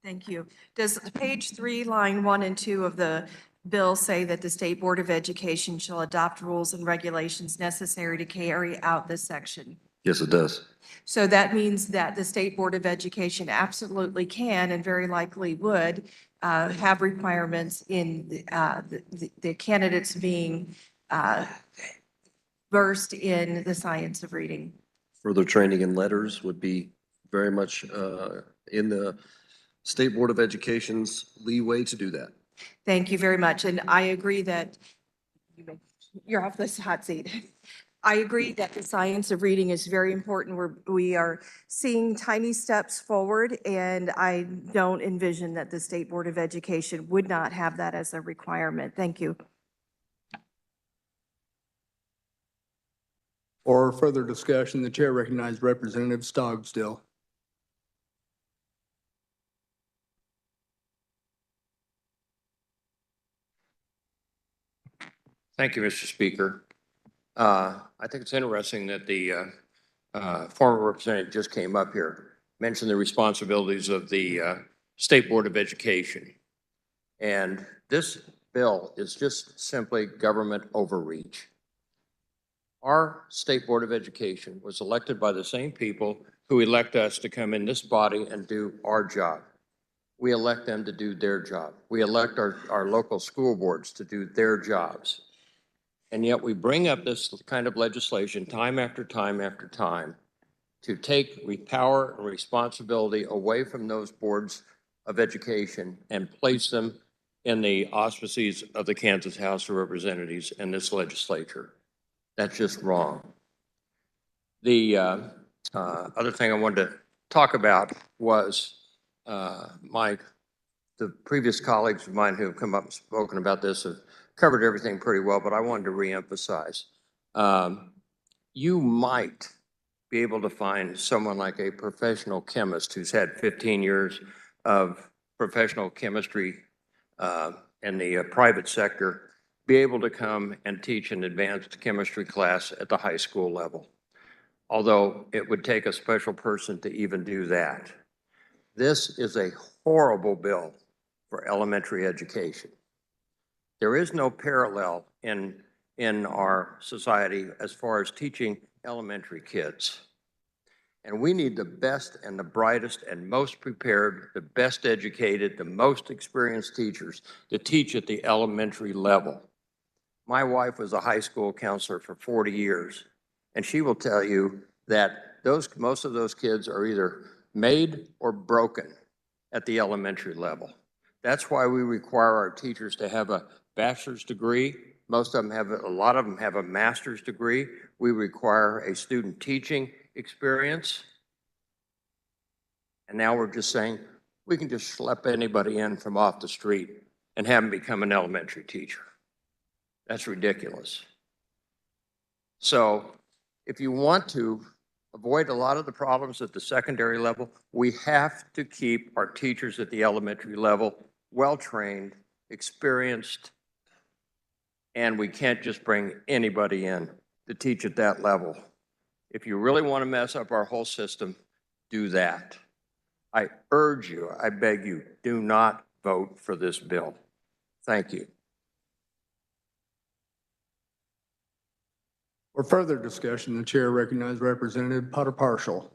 Thank you. Does page 3, line 1 and 2 of the bill say that the State Board of Education shall adopt rules and regulations necessary to carry out this section? Yes, it does. So that means that the State Board of Education absolutely can and very likely would have requirements in the candidates being versed in the science of reading. Further training in letters would be very much in the State Board of Education's leeway to do that. Thank you very much. And I agree that you're off this hot seat. I agree that the science of reading is very important. We are seeing tiny steps forward, and I don't envision that the State Board of Education would not have that as a requirement. Thank you. For further discussion, the chair recognizes Representative Stogsdill. Thank you, Mr. Speaker. I think it's interesting that the former representative just came up here, mentioned the responsibilities of the State Board of Education. And this bill is just simply government overreach. Our State Board of Education was elected by the same people who elect us to come in this body and do our job. We elect them to do their job. We elect our local school boards to do their jobs. And yet we bring up this kind of legislation time after time after time to take power and responsibility away from those boards of education and place them in the auspices of the Kansas House of Representatives and this legislature. That's just wrong. The other thing I wanted to talk about was the previous colleagues of mine who have come up and spoken about this have covered everything pretty well, but I wanted to reemphasize. You might be able to find someone like a professional chemist who's had 15 years of professional chemistry in the private sector be able to come and teach an advanced chemistry class at the high school level, although it would take a special person to even do that. This is a horrible bill for elementary education. There is no parallel in our society as far as teaching elementary kids. And we need the best and the brightest and most prepared, the best educated, the most experienced teachers to teach at the elementary level. My wife was a high school counselor for 40 years, and she will tell you that most of those kids are either made or broken at the elementary level. That's why we require our teachers to have a bachelor's degree. A lot of them have a master's degree. We require a student teaching experience. And now we're just saying we can just schlep anybody in from off the street and have them become an elementary teacher. That's ridiculous. So if you want to avoid a lot of the problems at the secondary level, we have to keep our teachers at the elementary level well-trained, experienced, and we can't just bring anybody in to teach at that level. If you really want to mess up our whole system, do that. I urge you, I beg you, do not vote for this bill. Thank you. For further discussion, the chair recognizes Representative Potter Partial.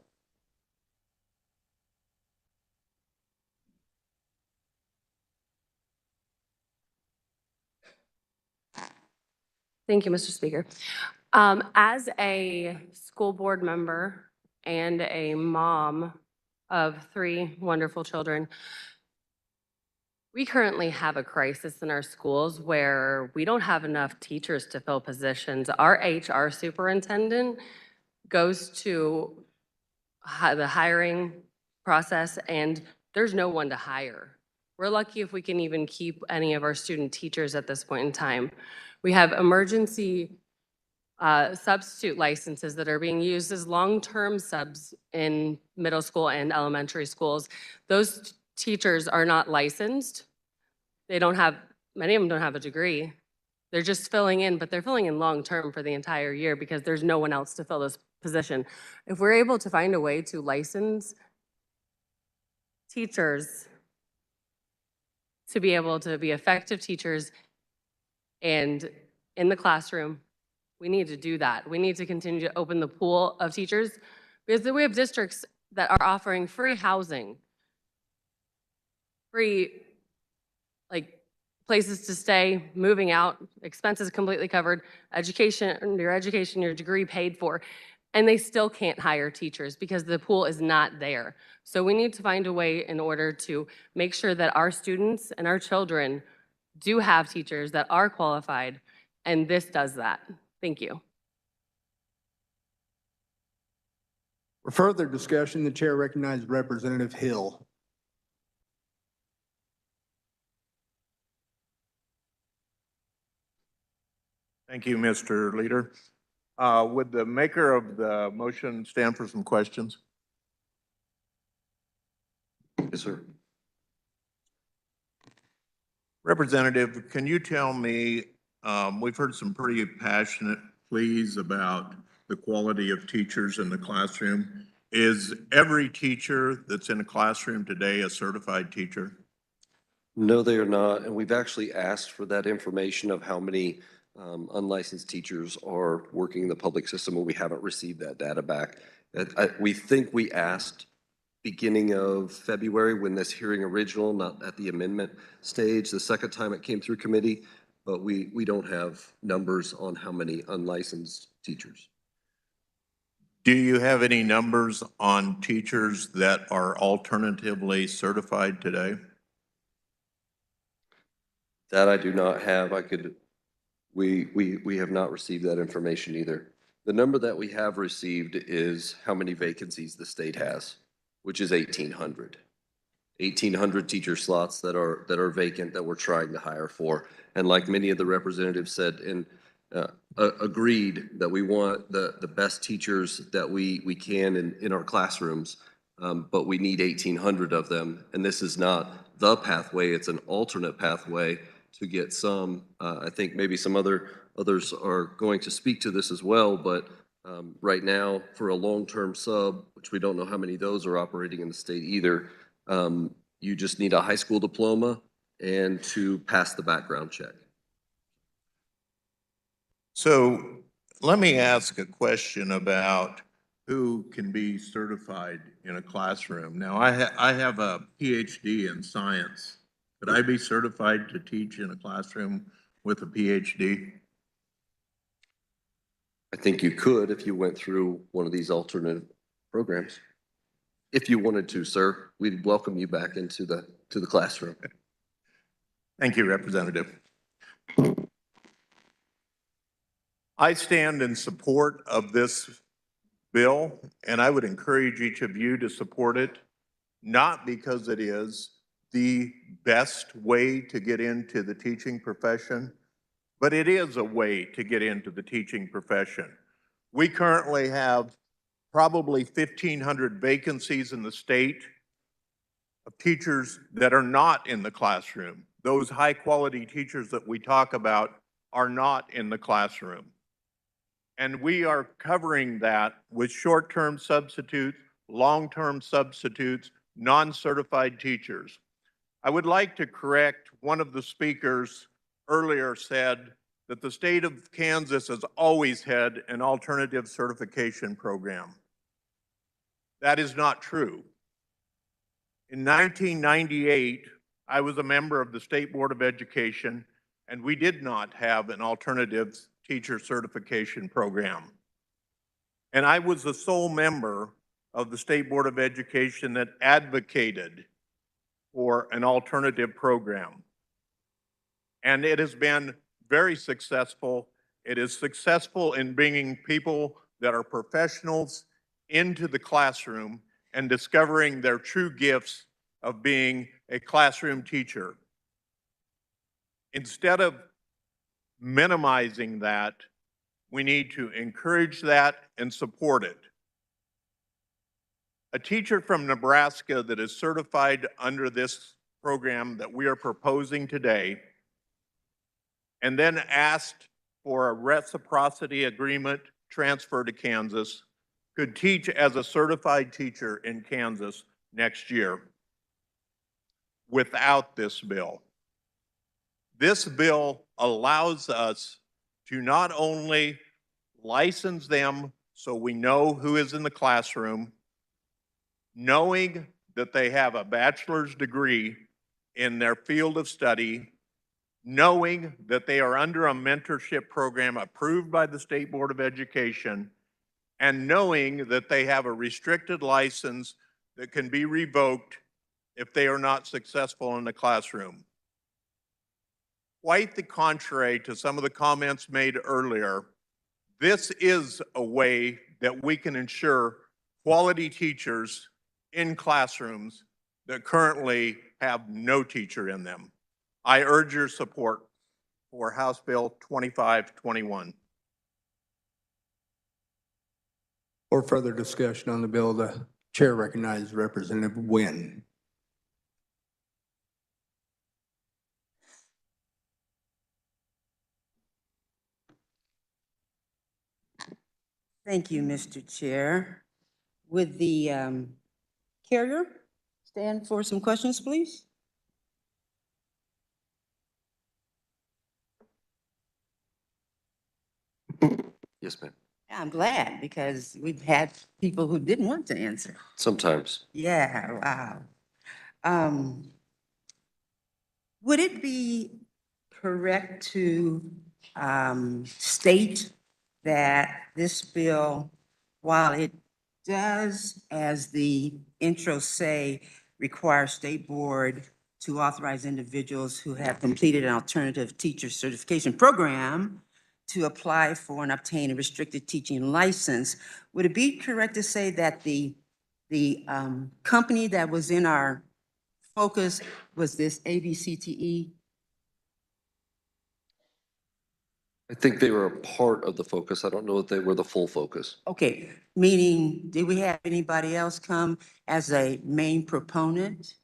Thank you, Mr. Speaker. As a school board member and a mom of 3 wonderful children, we currently have a crisis in our schools where we don't have enough teachers to fill positions. Our HR superintendent goes to the hiring process and there's no one to hire. We're lucky if we can even keep any of our student teachers at this point in time. We have emergency substitute licenses that are being used as long-term subs in middle school and elementary schools. Those teachers are not licensed. They don't have, many of them don't have a degree. They're just filling in, but they're filling in long-term for the entire year because there's no one else to fill this position. If we're able to find a way to license teachers to be able to be effective teachers and in the classroom, we need to do that. We need to continue to open the pool of teachers because we have districts that are offering free housing, free places to stay, moving out, expenses completely covered, education, your degree paid for, and they still can't hire teachers because the pool is not there. So we need to find a way in order to make sure that our students and our children do have teachers that are qualified, and this does that. Thank you. For further discussion, the chair recognizes Representative Hill. Thank you, Mr. Leader. Would the maker of the motion stand for some questions? Yes, sir. Representative, can you tell me, we've heard some pretty passionate pleas about the quality of teachers in the classroom. Is every teacher that's in a classroom today a certified teacher? No, they are not. And we've actually asked for that information of how many unlicensed teachers are working in the public system, and we haven't received that data back. We think we asked beginning of February when this hearing original, not at the amendment stage, the second time it came through committee, but we don't have numbers on how many unlicensed teachers. Do you have any numbers on teachers that are alternatively certified today? That I do not have. We have not received that information either. The number that we have received is how many vacancies the state has, which is 1,800. 1,800 teacher slots that are vacant that we're trying to hire for. And like many of the representatives said and agreed that we want the best teachers that we can in our classrooms, but we need 1,800 of them. And this is not the pathway, it's an alternate pathway to get some. I think maybe some others are going to speak to this as well, but right now for a long-term sub, which we don't know how many of those are operating in the state either, you just need a high school diploma and to pass the background check. So let me ask a question about who can be certified in a classroom. Now, I have a PhD in science. Could I be certified to teach in a classroom with a PhD? I think you could if you went through one of these alternate programs. If you wanted to, sir, we'd welcome you back into the classroom. Thank you, Representative. I stand in support of this bill, and I would encourage each of you to support it, not because it is the best way to get into the teaching profession, but it is a way to get into the teaching profession. We currently have probably 1,500 vacancies in the state of teachers that are not in the classroom. Those high-quality teachers that we talk about are not in the classroom. And we are covering that with short-term substitutes, long-term substitutes, non-certified teachers. I would like to correct one of the speakers earlier said that the state of Kansas has always had an alternative certification program. That is not true. In 1998, I was a member of the State Board of Education, and we did not have an alternative teacher certification program. And I was the sole member of the State Board of Education that advocated for an alternative program. And it has been very successful. It is successful in bringing people that are professionals into the classroom and discovering their true gifts of being a classroom teacher. Instead of minimizing that, we need to encourage that and support it. A teacher from Nebraska that is certified under this program that we are proposing today and then asked for a reciprocity agreement transfer to Kansas could teach as a certified teacher in Kansas next year without this bill. This bill allows us to not only license them so we know who is in the classroom, knowing that they have a bachelor's degree in their field of study, knowing that they are under a mentorship program approved by the State Board of Education, and knowing that they have a restricted license that can be revoked if they are not successful in the classroom. Quite the contrary to some of the comments made earlier, this is a way that we can ensure quality teachers in classrooms that currently have no teacher in them. I urge your support for House Bill 2521. For further discussion on the bill, the chair recognizes Representative Wynn. Thank you, Mr. Chair. Would the carrier stand for some questions, please? Yes, ma'am. I'm glad because we've had people who didn't want to answer. Sometimes. Yeah, wow. Would it be correct to state that this bill, while it does, as the intro say, require state board to authorize individuals who have completed an alternative teacher certification program to apply for and obtain a restricted teaching license, would it be correct to say that the company that was in our focus was this ABCTE? I think they were a part of the focus. I don't know if they were the full focus. Okay, meaning, did we have anybody else come as a main proponent?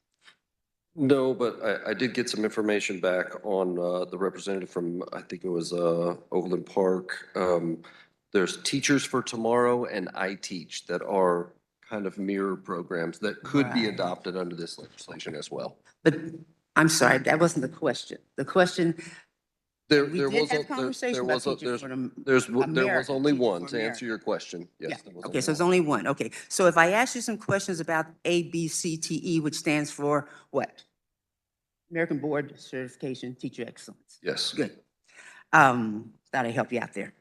No, but I did get some information back on the representative from, I think it was Overland Park. There's Teachers for Tomorrow and I Teach that are kind of mirror programs that could be adopted under this legislation as well. But I'm sorry, that wasn't the question. The question, There we did have conversation about Teachers for there was only Teachers one for to answer America. your question. Yeah, Yes. there was okay, only so it's one. only one. Okay, so if I ask you some questions about ABCTE, which stands for what? American Board Certification Teacher Excellence. Yes. Good. Thought I'd help you out there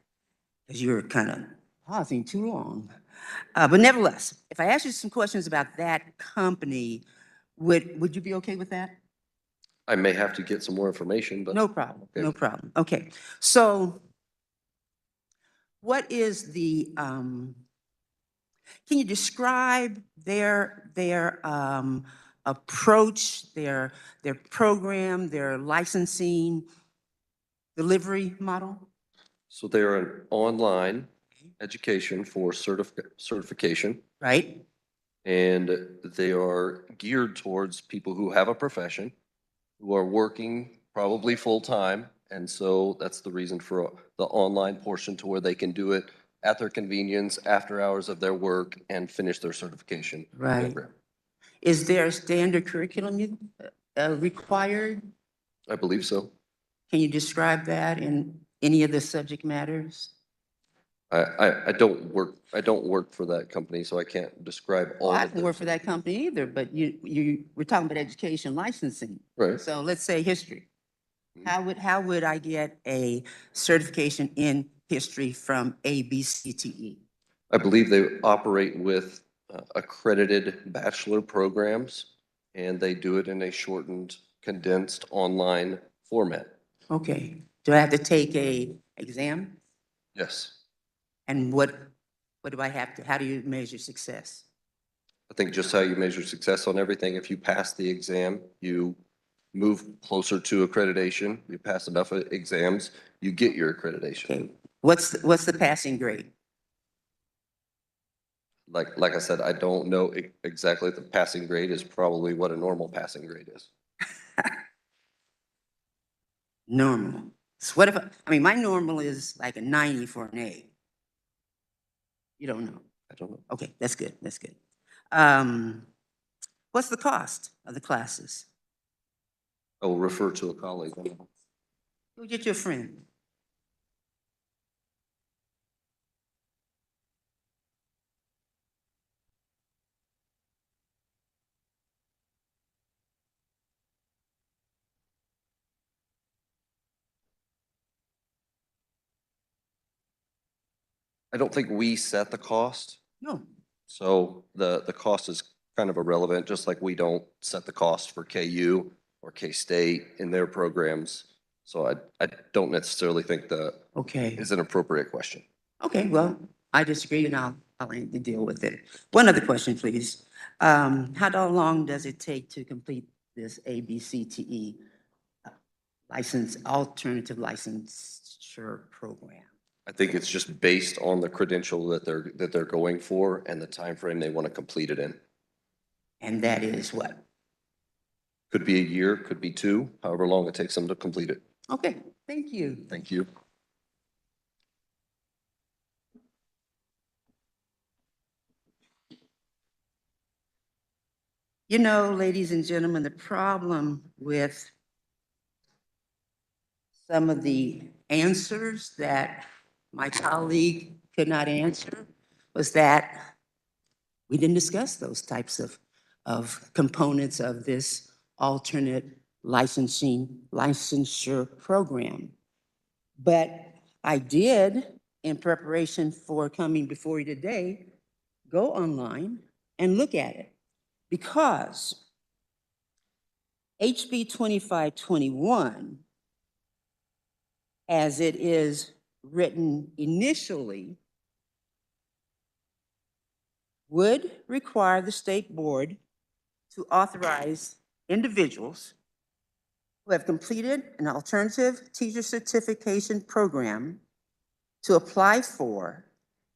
because you were kind of pausing too long. But nevertheless, if I ask you some questions about that company, would you be okay with that? I may have to get some more information, but. No problem, Okay. no problem. Okay, so what is the, can you describe their approach, their program, their licensing, delivery model? So they are an online education for certification, Right? and they are geared towards people who have a profession, who are working probably full-time. And so that's the reason for the online portion, to where they can do it at their convenience, after hours of their work, and finish their certification Right. program. Is there a standard curriculum required? I believe so. Can you describe that in any of the subject matters? I don't work for that company, so I can't describe all Well, I of didn't it. work for that company either, but we're talking about education licensing. Right. So let's say history. How would I get a certification in history from ABCTE? I believe they operate with accredited bachelor programs, and they do it in a shortened, condensed online format. Okay. Do I have to take a exam? Yes. And what do I have to, how do you measure success? I think just how you measure success on everything, if you pass the exam, you move closer to accreditation. You pass enough exams, you get your accreditation. Okay. What's the passing grade? Like I said, I don't know exactly. The passing grade is probably what a normal passing grade is. Normal. So what if, I mean, my normal is like a 90 for an A. You don't know? I don't know. Okay, that's good, that's good. What's the cost of the classes? I will refer to a colleague. Go get your friend. I don't think we set the cost. No. So the cost is kind of irrelevant, just like we don't set the cost for KU or K-State in their programs. So I don't necessarily think that Okay. is an appropriate question. Okay, well, I disagree and I'll need to deal with it. One other question, please. How long does it take to complete this ABCTE alternative licensure program? I think it's just based on the credential that they're going for and the time frame they want to complete it in. And that is what? Could be a year, could be two, however long it takes them to complete it. Okay, thank you. Thank you. You know, ladies and gentlemen, the problem with some of the answers that my colleague could not answer was that we didn't discuss those types of components of this alternate licensure program. But I did, in preparation for coming before you today, go online and look at it, because HB 2521, as it is written initially, would require the state board to authorize individuals who have completed an alternative teacher certification program to apply for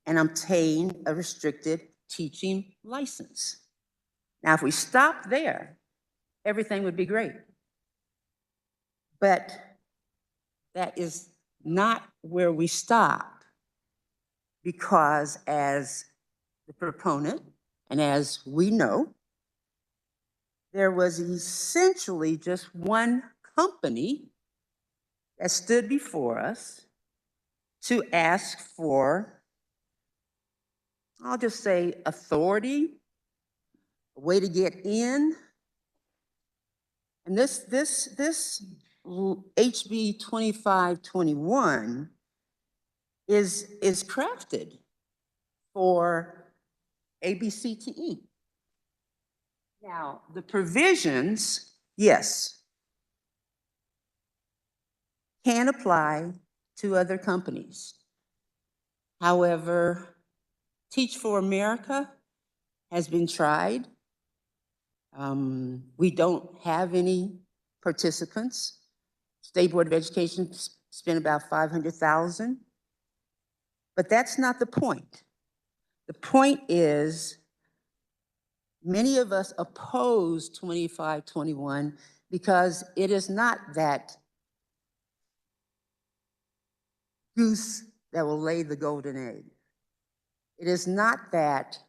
and obtain a restricted teaching license. Now, if we stop there, everything would be great. But that is not where we stop, because as the proponent, and as we know, there was essentially just one company that stood before us to ask for, I'll just say, authority, a way to get in. And this HB 2521 is crafted for ABCTE. Now, the provisions, yes, can apply to other companies. However, Teach for America has been tried. We don't have any participants. State Board of Education spent about 500,000. But that's not the point. The point is, many of us oppose 2521 because it is not that goose that will lay the golden egg. It is not that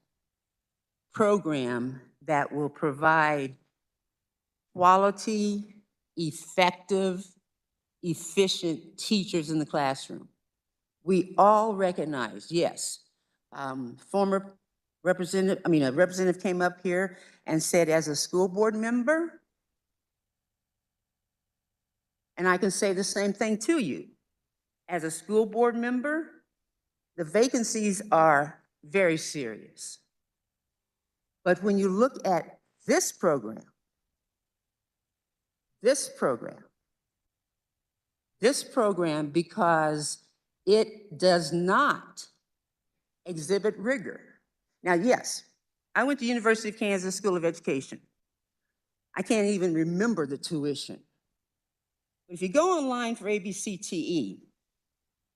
program that will provide quality, effective, efficient teachers in the classroom. We all recognize, yes, a representative came up here and said, as a school board member, and I can say the same thing to you, as a school board member, the vacancies are very serious. But when you look at this program, because it does not exhibit rigor. Now, yes, I went to University of Kansas School of Education. I can't even remember the tuition. But if you go online for ABCTE,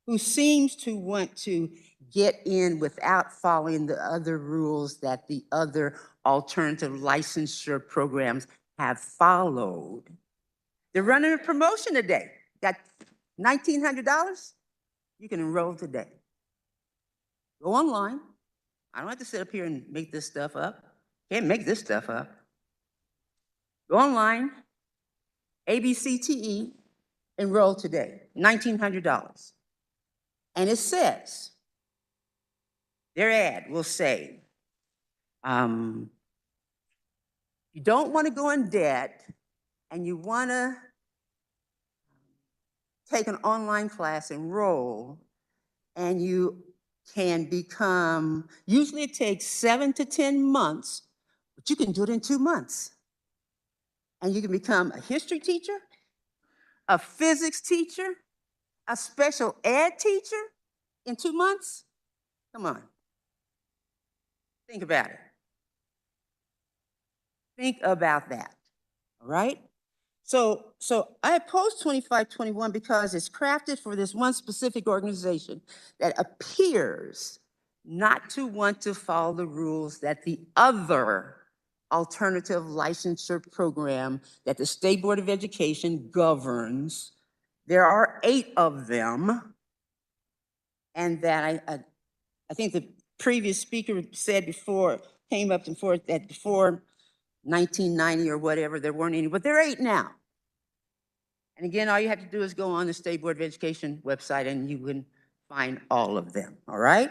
who seems to want to get in without following the other rules that the other alternative licensure programs have followed, they're running a promotion today. Got $1,900, you can enroll today. Go online. I don't have to sit up here and make this stuff up. Can't make this stuff up. Go online, ABCTE, enroll today, $1,900. And it says, their ad will say, you don't want to go in debt and you want to take an online class, enroll, and you can become, usually it takes 7 to 10 months, but you can do it in 2 months. And you can become a history teacher, a physics teacher, a special ed teacher in 2 months. Come on. Think about it. Think about that, all right? So I oppose 2521 because it's crafted for this one specific organization that appears not to want to follow the rules that the other alternative licensure program that the State Board of Education governs. There are 8 of them, and that I think the previous speaker said before, came up before, that before 1990 or whatever, there weren't any, but there are 8 now. And again, all you have to do is go on the State Board of Education website and you can find all of them, all right?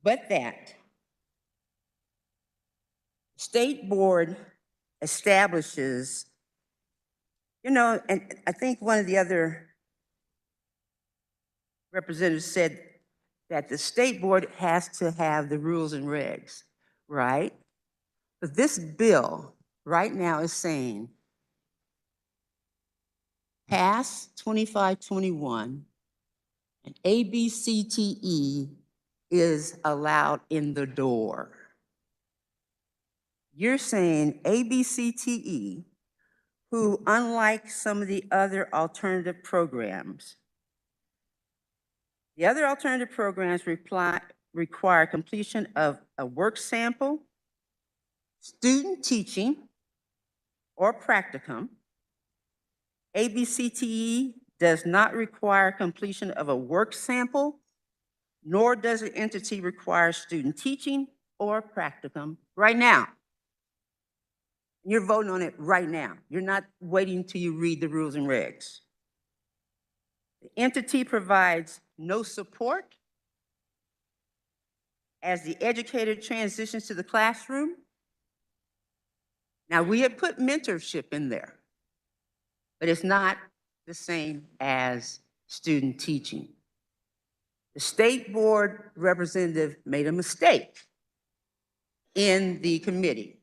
But that State Board establishes, and I think one of the other representatives said that the State Board has to have the rules and regs, right? But this bill right now is saying, pass 2521 and ABCTE is allowed in the door. You're saying ABCTE, who, unlike some of the other alternative programs, the other alternative programs require completion of a work sample, student teaching, or practicum. ABCTE does not require completion of a work sample, nor does the entity require student teaching or practicum right now. You're voting on it right now. You're not waiting till you read the rules and regs. The entity provides no support as the educator transitions to the classroom. Now, we have put mentorship in there, but it's not the same as student teaching. The State Board representative made a mistake in the committee.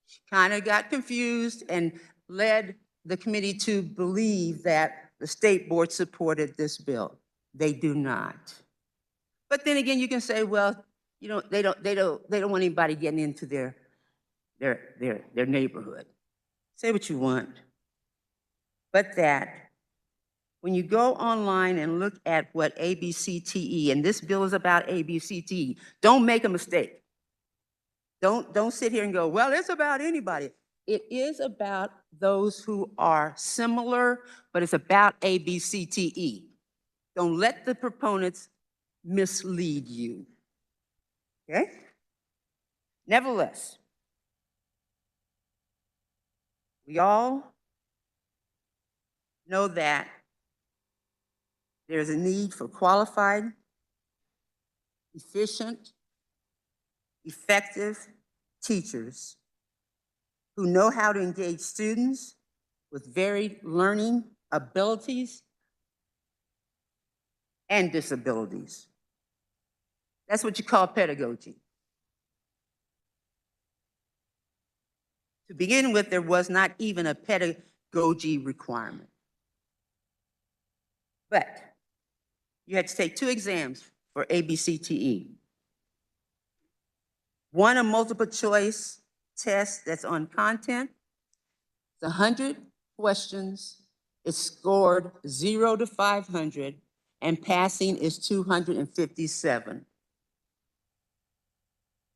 She kind of got confused and led the committee to believe that the State Board supported this bill. They do not. But then again, you can say, well, they don't want anybody getting into their neighborhood. Say what you want. But that When you go online and look at what ABCTE, and this bill is about ABCTE, don't make a mistake. Don't sit here and go, well, it's about anybody. It is about those who are similar, but it's about ABCTE. Don't let the proponents mislead you. Okay? Nevertheless, we all know that there's a need for qualified, efficient, effective teachers who know how to engage students with varied learning abilities and disabilities. That's what you call pedagogy. To begin with, there was not even a pedagogy requirement. But you had to take 2 exams for ABCTE. One, a multiple choice test that's on content. It's 100 questions. It's scored 0 to 500, and passing is 257.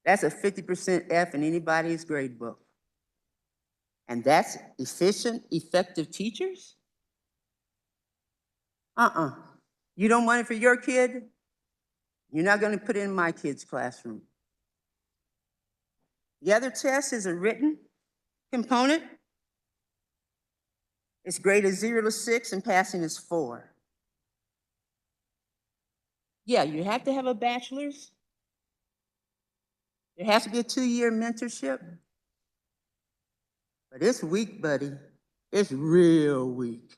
That's a 50% F in anybody's grade book. And that's efficient, effective teachers? You don't want it for your kid? You're not going to put it in my kid's classroom. The other test is a written component. It's graded 0 to 6 and passing is 4. Yeah, you have to have a bachelor's. There has to be a 2-year mentorship. But it's weak, buddy. It's real weak.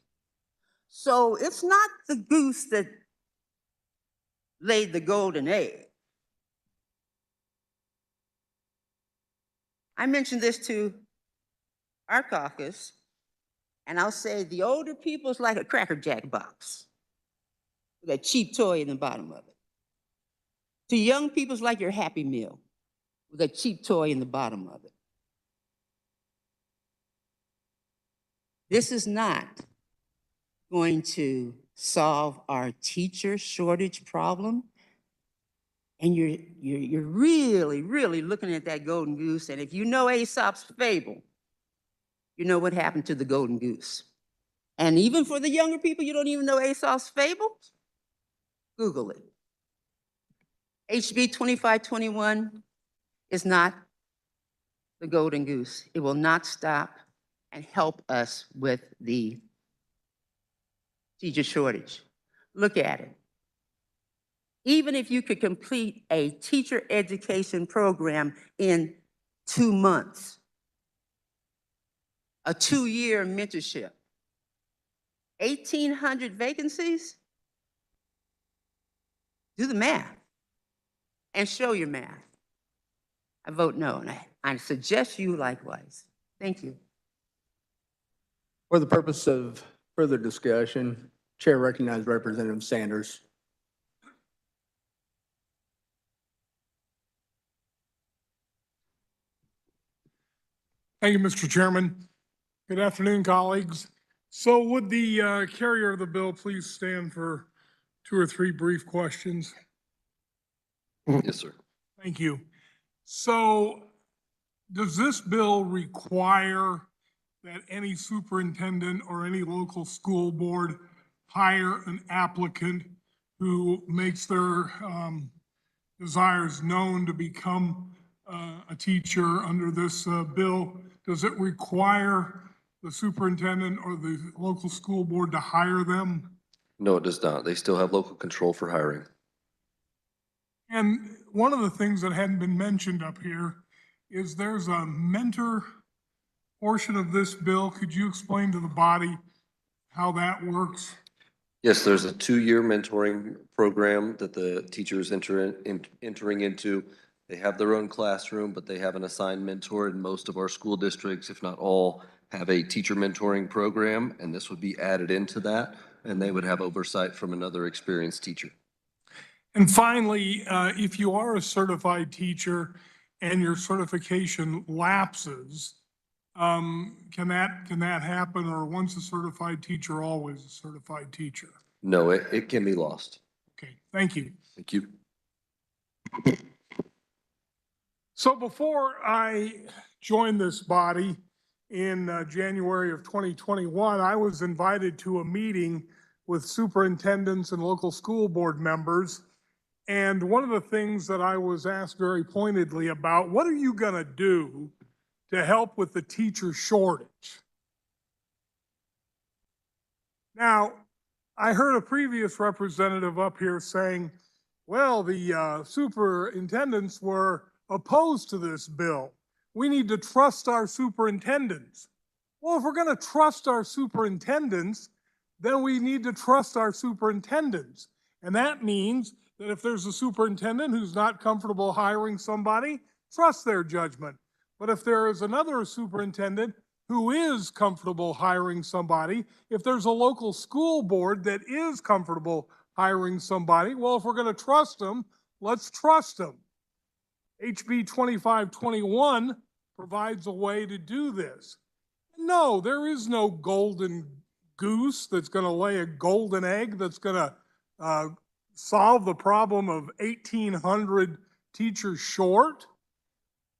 So it's not the goose that laid the golden egg. I mentioned this to our caucus, and I'll say the older people is like a Cracker Jack box with a cheap toy in the bottom of it. To young people, it's like your Happy Meal with a cheap toy in the bottom of it. This is not going to solve our teacher shortage problem. And you're really, really looking at that golden goose. And if you know Aesop's fable, you know what happened to the golden goose. And even for the younger people, you don't even know Aesop's fable? Google it. HB 2521 is not the golden goose. It will not stop and help us with the teacher shortage. Look at it. Even if you could complete a teacher education program in 2 months, a 2-year mentorship, 1,800 vacancies, do the math and show your math. I vote no, and I suggest you likewise. Thank you. For the purpose of further discussion, Chair recognizes Representative Sanders. Thank you, Mr. Chairman. Good afternoon, colleagues. So would the carrier of the bill please stand for 2 or 3 brief questions? Yes, sir. Thank you. So does this bill require that any superintendent or any local school board hire an applicant who makes their desires known to become a teacher under this bill? Does it require the superintendent or the local school board to hire them? No, it does not. They still have local control for hiring. And one of the things that hadn't been mentioned up here is there's a mentor portion of this bill. Could you explain to the body how that works? Yes, there's a 2-year mentoring program that the teachers entering into. They have their own classroom, but they have an assigned mentor, and most of our school districts, if not all, have a teacher mentoring program, and this would be added into that, and they would have oversight from another experienced teacher. And finally, if you are a certified teacher and your certification lapses, Can that happen, or once a certified teacher, always a certified teacher? No, it can be lost. Okay, thank you. Thank you. So before I joined this body in January of 2021, I was invited to a meeting with superintendents and local school board members. And one of the things that I was asked very pointedly about, what are you going to do to help with the teacher shortage? Now, I heard a previous representative up here saying, well, the superintendents were opposed to this bill. We need to trust our superintendents. Well, if we're going to trust our superintendents, then we need to trust our superintendents. And that means that if there's a superintendent who's not comfortable hiring somebody, trust their judgment. But if there is another superintendent who is comfortable hiring somebody, if there's a local school board that is comfortable hiring somebody, well, if we're going to trust them, let's trust them. HB 2521 provides a way to do this. No, there is no golden goose that's going to lay a golden egg that's going to solve the problem of 1,800 teachers short.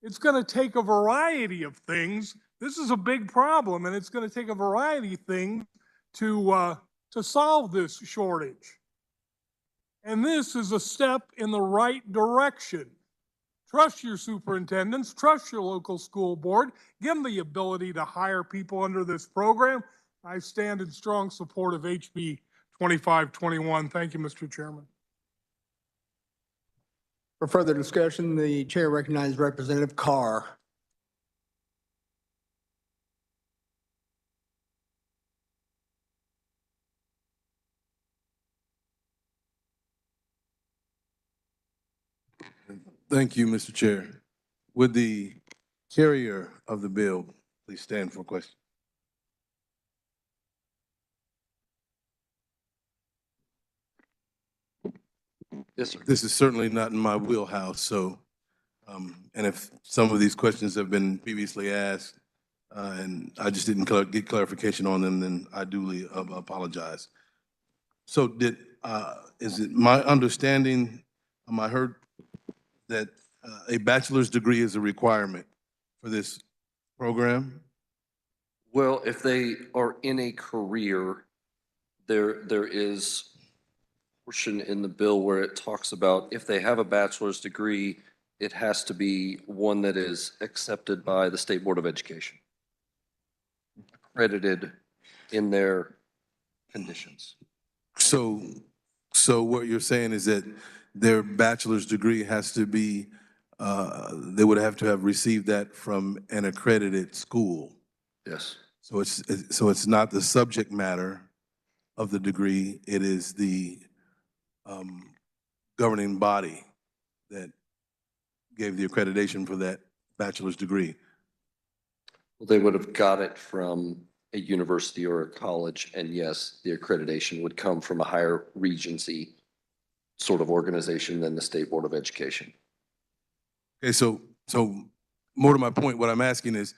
It's going to take a variety of things. This is a big problem, and it's going to take a variety of things to solve this shortage. And this is a step in the right direction. Trust your superintendents, trust your local school board, give them the ability to hire people under this program. I stand in strong support of HB 2521. Thank you, Mr. Chairman. For further discussion, the chair recognizes Representative Carr. Thank you, Mr. Chair. Would the carrier of the bill please stand for question? Yes, sir. This is certainly not in my wheelhouse, so, and if some of these questions have been previously asked, and I just didn't get clarification on them, then I duly apologize. So is it my understanding, I heard that a bachelor's degree is a requirement for this program? Well, if they are in a career, there is a portion in the bill where it talks about if they have a bachelor's degree, it has to be one that is accepted by the State Board of Education, accredited in their conditions. So what you're saying is that their bachelor's degree has to be, they would have to have received that from an accredited school? Yes. So it's not the subject matter of the degree, it is the governing body that gave the accreditation for that bachelor's degree? Well, they would have got it from a university or a college, and yes, the accreditation would come from a higher regency sort of organization than the State Board of Education. Okay, so more to my point, what I'm asking is,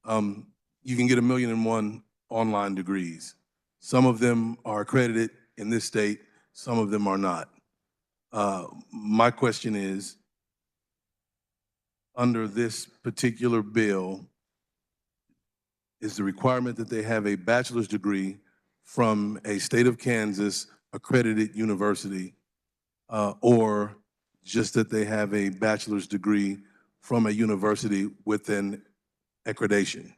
you can get 1,000,001 online degrees. Some of them are accredited in this state, some of them are not. My question is, under this particular bill, is the requirement that they have a bachelor's degree from a state of Kansas accredited university, or just that they have a bachelor's degree from a university with an accreditation?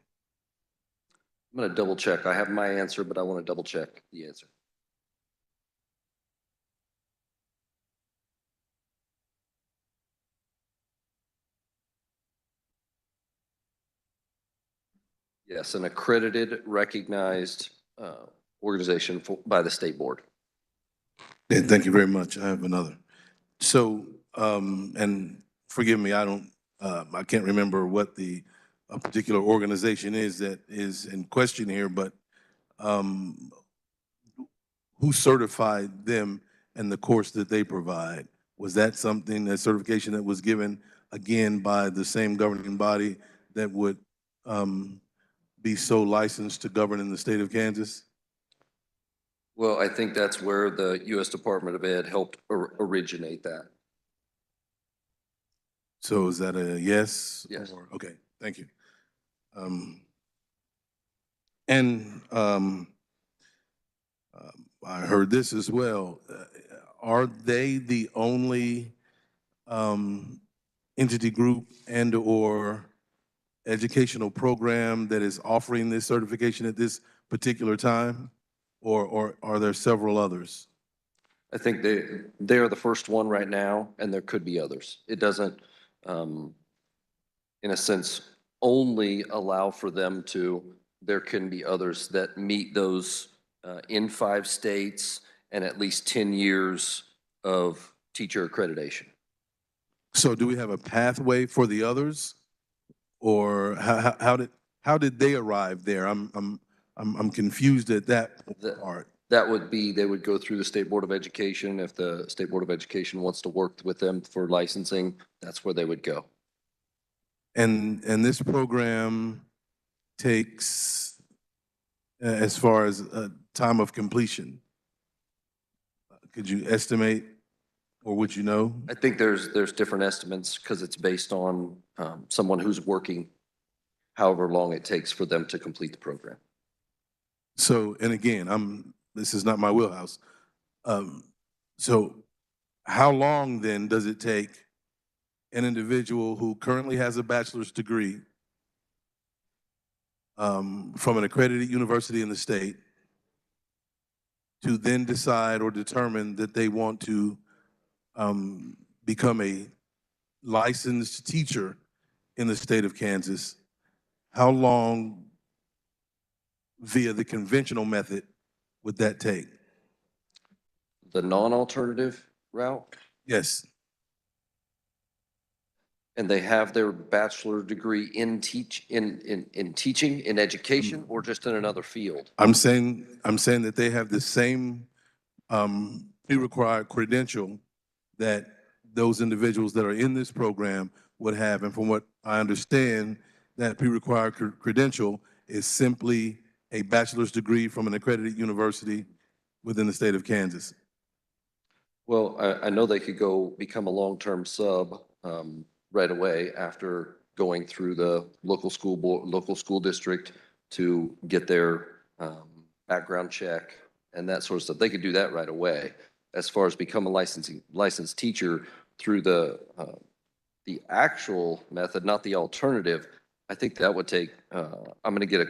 I'm going to double check. I have my answer, but I want to double check the answer. Yes, an accredited, recognized organization by the state board. Okay, thank you very much. I have another. So, and forgive me, I can't remember what the particular organization is that is in question here, but who certified them and the course that they provide? Was that something, a certification that was given again by the same governing body that would be so licensed to govern in the state of Kansas? Well, I think that's where the U.S. Department of Ed helped originate that. So is that a yes? Yes. Okay, thank you. And I heard this as well. Are they the only entity group and/or educational program that is offering this certification at this particular time? Or are there several others? I think they're the first one right now, and there could be others. It doesn't, in a sense, only allow for them to, there can be others that meet those in 5 states and at least 10 years of teacher accreditation. So do we have a pathway for the others? Or how did they arrive there? I'm confused at that part. That would be, they would go through the State Board of Education. If the State Board of Education wants to work with them for licensing, that's where they would go. And this program takes, as far as time of completion, could you estimate, or would you know? I think there's different estimates because it's based on someone who's working however long it takes for them to complete the program. So, and again, this is not my wheelhouse. So how long then does it take an individual who currently has a bachelor's degree from an accredited university in the state to then decide or determine that they want to become a licensed teacher in the state of Kansas? How long via the conventional method would that take? The non-alternative route? Yes. And they have their bachelor degree in teaching, in education, or just in another field? I'm saying that they have the same pre-required credential that those individuals that are in this program would have. And from what I understand, that pre-required credential is simply a bachelor's degree from an accredited university within the state of Kansas. Well, I know they could go become a long-term sub right away after going through the local school board, local school district to get their background check and that sort of stuff. They could do that right away. As far as become a licensed teacher through the actual method, not the alternative, I think that would take, I'm going to get a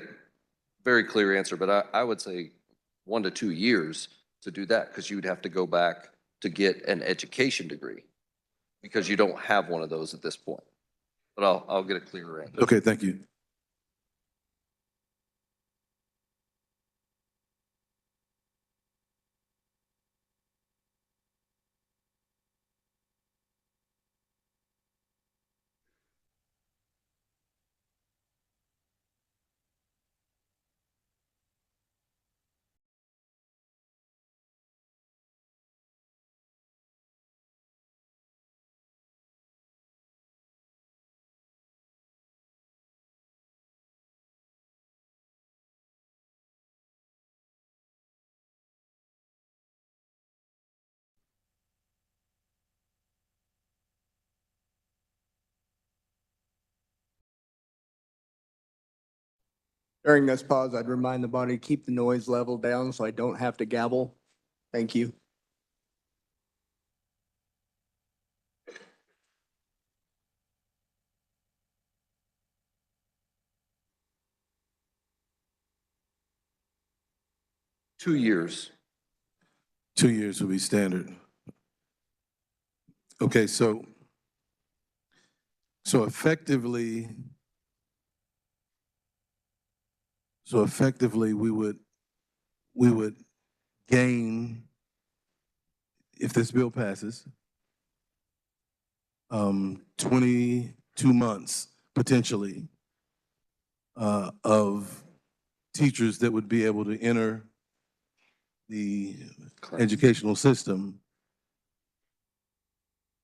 very clear answer, but I would say 1 to 2 years to do that, because you'd have to go back to get an education degree because you don't have one of those at this point. But I'll get a clearer answer. Okay, thank you. During this pause, I'd remind the body, keep the noise level down so I don't have to gavel. Thank you. Two years. 2 years will be standard. Okay, so effectively, we would gain, if this bill passes, 22 months potentially of teachers that would be able to enter the educational system.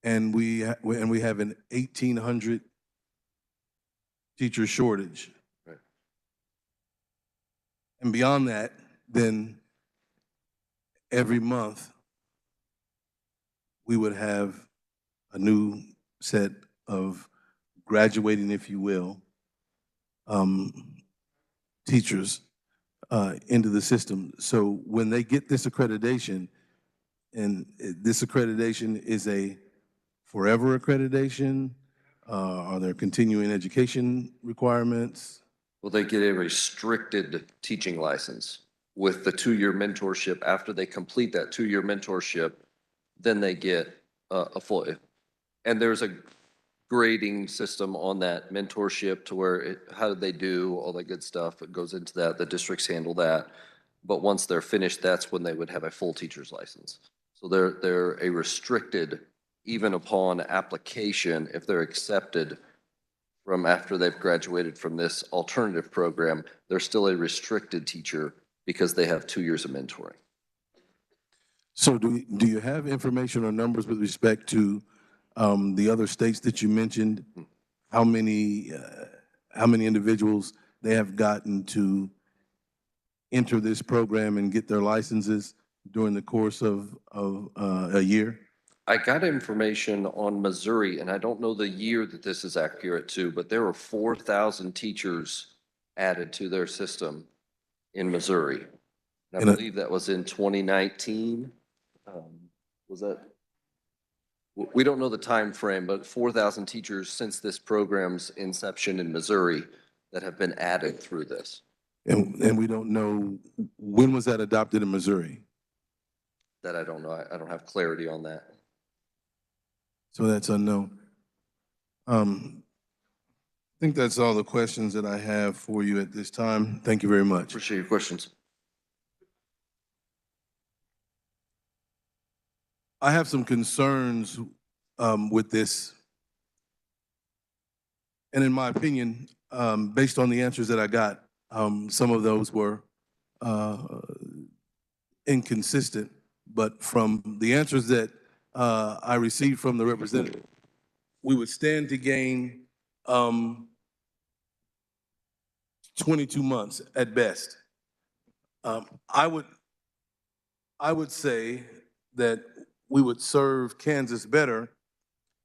And we have an 1,800 teacher shortage. Right. And beyond that, then every month, we would have a new set of graduating, if you will, teachers into the system. So when they get this accreditation, and this accreditation is a forever accreditation, are there continuing education requirements? Well, they get a restricted teaching license with the 2-year mentorship. After they complete that 2-year mentorship, then they get a full, and there's a grading system on that mentorship to where how did they do, all that good stuff. It goes into that. The districts handle that. But once they're finished, that's when they would have a full teacher's license. So they're a restricted, even upon application, if they're accepted from after they've graduated from this alternative program, they're still a restricted teacher because they have 2 years of mentoring. So do you have information or numbers with respect to the other states that you mentioned? How many individuals they have gotten to enter this program and get their licenses during the course of a year? I got information on Missouri, and I don't know the year that this is accurate to, but there were 4,000 teachers added to their system in Missouri. And I believe that was in 2019. Was that? We don't know the time frame, but 4,000 teachers since this program's inception in Missouri that have been added through this. And we don't know, when was that adopted in Missouri? That I don't know. I don't have clarity on that. So that's unknown. I think that's all the questions that I have for you at this time. Thank you very much. Appreciate your questions. I have some concerns with this. And in my opinion, based on the answers that I got, some of those were inconsistent. But from the answers that I received from the representative, we would stand to gain 22 months at best. I would say that we would serve Kansas better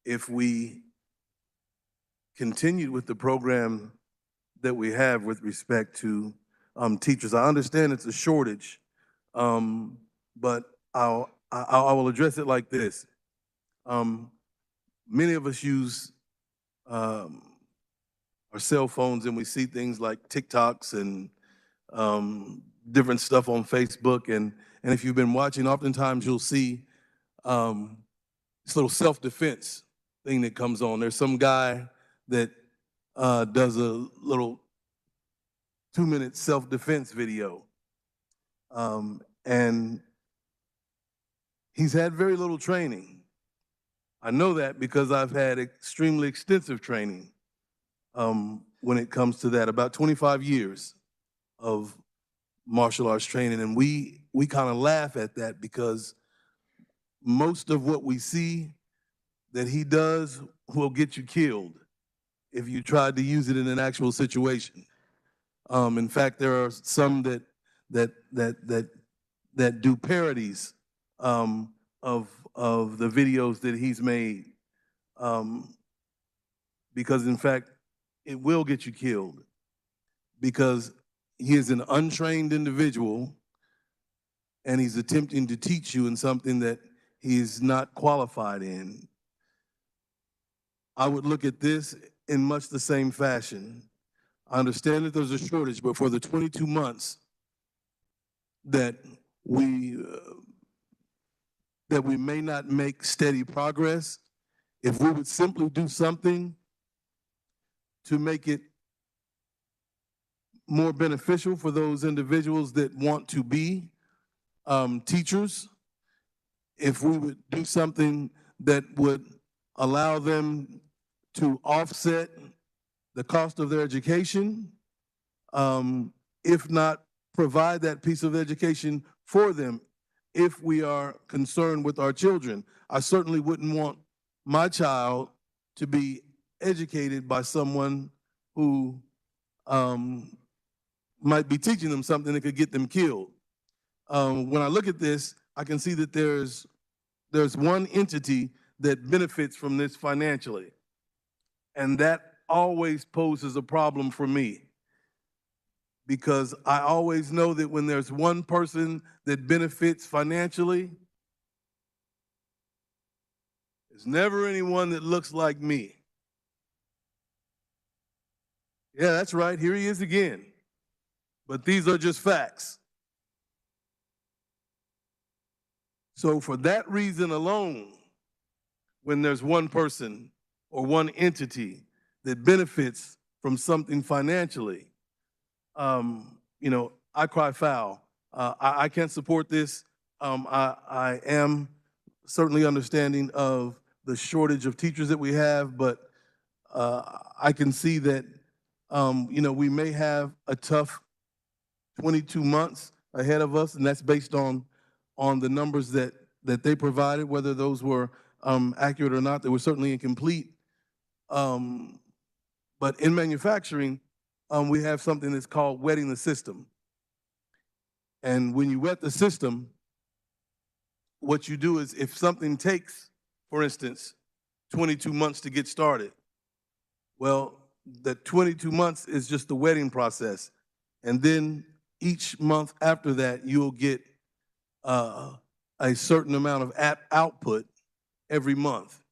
if we continued with the program that we have with respect to teachers. I understand it's a shortage, but I will address it like this. Many of us use our cell phones and we see things like TikToks and different stuff on Facebook. And if you've been watching, oftentimes you'll see this little self-defense thing that comes on. There's some guy that does a little 2-minute self-defense video. And he's had very little training. I know that because I've had extremely extensive training when it comes to that, about 25 years of martial arts training. And we kind of laugh at that because most of what we see that he does will get you killed if you tried to use it in an actual situation. In fact, there are some that do parodies of the videos that he's made, because in fact, it will get you killed because he is an untrained individual and he's attempting to teach you in something that he is not qualified in. I would look at this in much the same fashion. I understand that there's a shortage, but for the 22 months that we may not make steady progress, if we would simply do something to make it more beneficial for those individuals that want to be teachers, if we would do something that would allow them to offset the cost of their education, if not provide that piece of education for them, if we are concerned with our children. I certainly wouldn't want my child to be educated by someone who might be teaching them something that could get them killed. When I look at this, I can see that there's one entity that benefits from this financially. And that always poses a problem for me, because I always know that when there's one person that benefits financially, there's never anyone that looks like me. Yeah, that's right, here he is again. But these are just facts. So for that reason alone, when there's one person or one entity that benefits from something financially, I cry foul. I can't support this. I am certainly understanding of the shortage of teachers that we have, but I can see that, we may have a tough 22 months ahead of us, and that's based on the numbers that they provided. Whether those were accurate or not, they were certainly incomplete. But in manufacturing, we have something that's called wetting the system. And when you wet the system, what you do is, if something takes, for instance, 22 months to get started, well, the 22 months is just the wetting process. And then each month after that, you'll get a certain amount of output every month.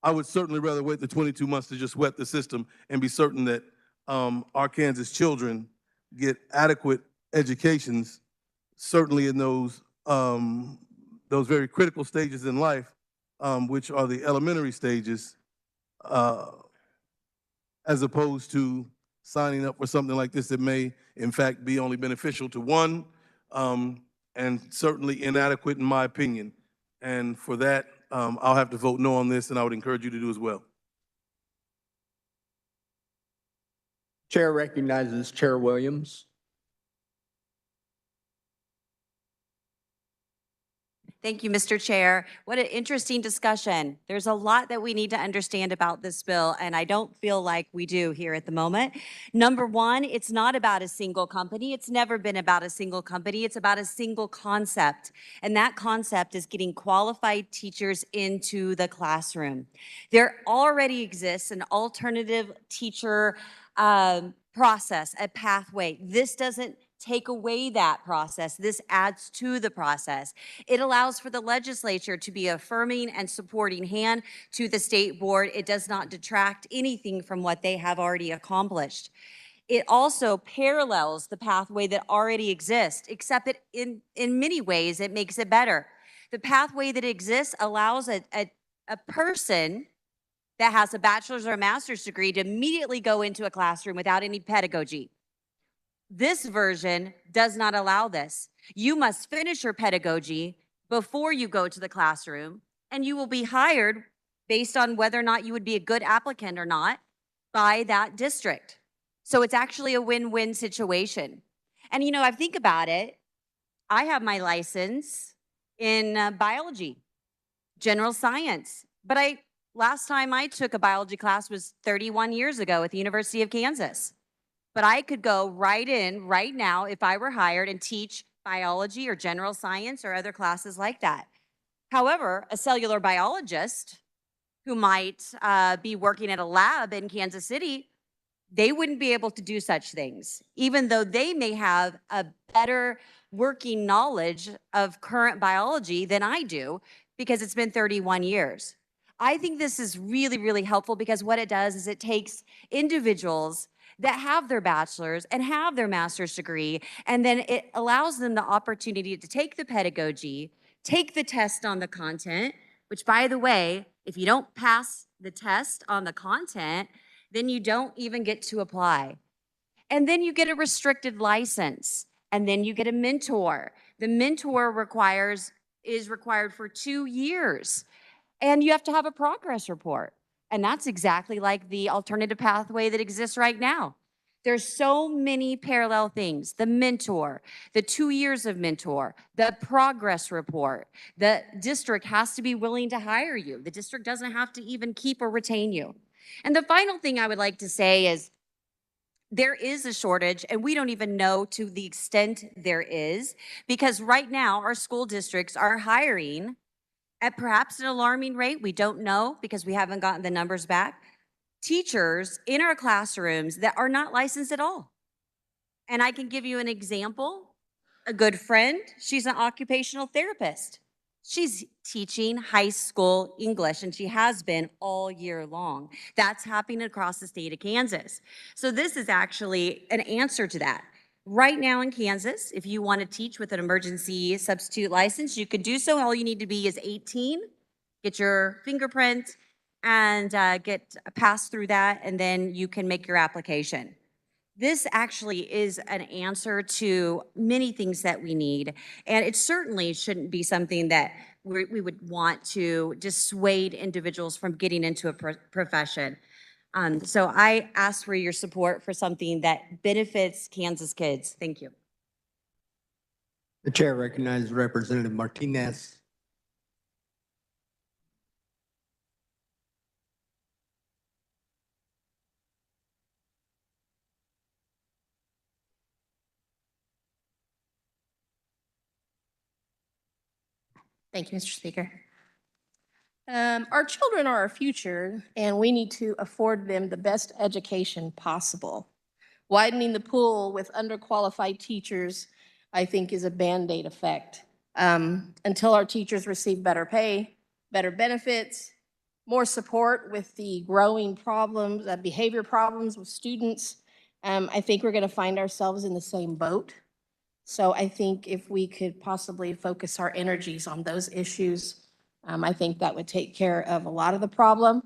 I would certainly rather wait the 22 months to just wet the system and be certain that our Kansas children get adequate educations, certainly in those very critical stages in life, which are the elementary stages, as opposed to signing up for something like this that may, in fact, be only beneficial to one, and certainly inadequate in my opinion. And for that, I'll have to vote no on this, and I would encourage you to do as well. Chair recognizes Chair Williams. Thank you, Mr. Chair. What an interesting discussion. There's a lot that we need to understand about this bill, and I don't feel like we do here at the moment. Number one, it's not about a single company. It's never been about a single company. It's about a single concept, and that concept is getting qualified teachers into the classroom. There already exists an alternative teacher process, a pathway. This doesn't take away that process. This adds to the process. It allows for the legislature to be affirming and supporting hand to the state board. It does not detract anything from what they have already accomplished. It also parallels the pathway that already exists, except that in many ways it makes it better. The pathway that exists allows a person that has a bachelor's or a master's degree to immediately go into a classroom without any pedagogy. This version does not allow this. You must finish your pedagogy before you go to the classroom, and you will be hired based on whether or not you would be a good applicant or not by that district. So it's actually a win-win situation. And I think about it, I have my license in biology, general science, but last time I took a biology class was 31 years ago at the University of Kansas. But I could go right in right now if I were hired and teach biology or general science or other classes like that. However, a cellular biologist who might be working at a lab in Kansas City, they wouldn't be able to do such things, even though they may have a better working knowledge of current biology than I do, because it's been 31 years. I think this is really, really helpful, because what it does is it takes individuals that have their bachelor's and have their master's degree, and then it allows them the opportunity to take the pedagogy, take the test on the content, which, by the way, if you don't pass the test on the content, then you don't even get to apply. And then you get a restricted license, and then you get a mentor. The mentor is required for 2 years, and you have to have a progress report. And that's exactly like the alternative pathway that exists right now. There's so many parallel things: the mentor, the 2 years of mentor, the progress report. The district has to be willing to hire you. The district doesn't have to even keep or retain you. And the final thing I would like to say is, there is a shortage, and we don't even know to the extent there is, because right now our school districts are hiring at perhaps an alarming rate. We don't know because we haven't gotten the numbers back. Teachers in our classrooms that are not licensed at all. And I can give you an example. A good friend, she's an occupational therapist. She's teaching high school English, and she has been all year long. That's happening across the state of Kansas. So this is actually an answer to that. Right now in Kansas, if you want to teach with an emergency substitute license, you could do so. All you need to be is 18, get your fingerprint, and get passed through that, and then you can make your application. This actually is an answer to many things that we need, and it certainly shouldn't be something that we would want to dissuade individuals from getting into a profession. So I ask for your support for something that benefits Kansas kids. Thank you. The chair recognizes Representative Martinez. Thank you, Mr. Speaker. Our children are our future, and we need to afford them the best education possible. Widening the pool with underqualified teachers, I think, is a Band-Aid effect. Until our teachers receive better pay, better benefits, more support with the growing problems, behavior problems with students, I think we're going to find ourselves in the same boat. So I think if we could possibly focus our energies on those issues, I think that would take care of a lot of the problem.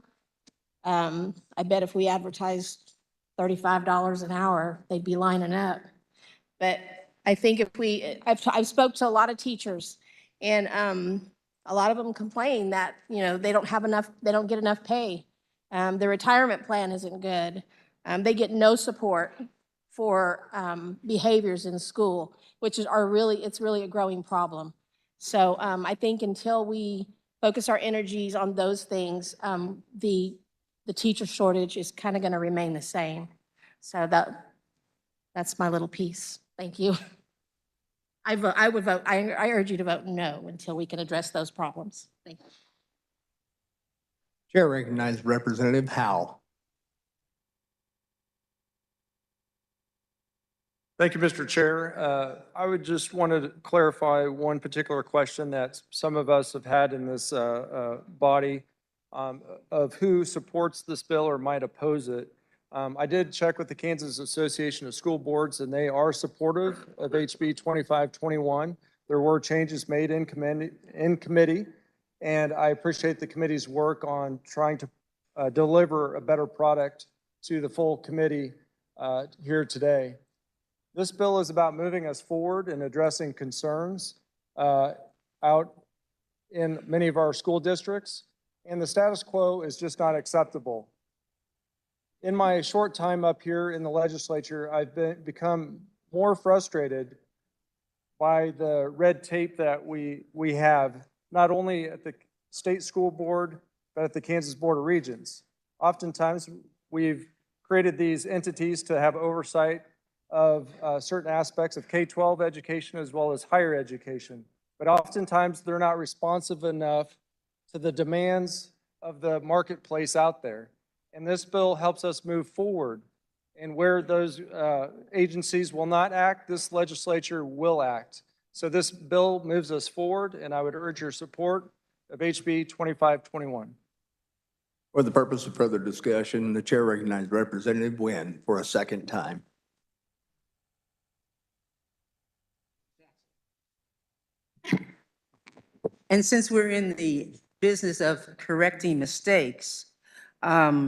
I bet if we advertised $35 an hour, they'd be lining up. But I think if I've spoke to a lot of teachers, and a lot of them complain that, they don't have enough, they don't get enough pay. Their retirement plan isn't good. They get no support for behaviors in school, which is it's really a growing problem. So I think until we focus our energies on those things, the teacher shortage is kind of going to remain the same. So that's my little piece. Thank you. I urge you to vote no until we can address those problems. Thank you. Chair recognizes Representative Howe. Thank you, Mr. Chair. I would just want to clarify one particular question that some of us have had in this body of who supports this bill or might oppose it. I did check with the Kansas Association of School Boards, and they are supportive of HB 2521. There were changes made in committee, and I appreciate the committee's work on trying to deliver a better product to the full committee here today. This bill is about moving us forward and addressing concerns out in many of our school districts, and the status quo is just not acceptable. In my short time up here in the legislature, I've become more frustrated by the red tape that we have, not only at the state school board, but at the Kansas Board of Regents. Oftentimes, we've created these entities to have oversight of certain aspects of K-12 education as well as higher education. But oftentimes they're not responsive enough to the demands of the marketplace out there. And this bill helps us move forward. And where those agencies will not act, this legislature will act. So this bill moves us forward, and I would urge your support of HB 2521. For the purpose of further discussion, the chair recognizes Representative Wynn for a second time. And since we're in the business of correcting mistakes, I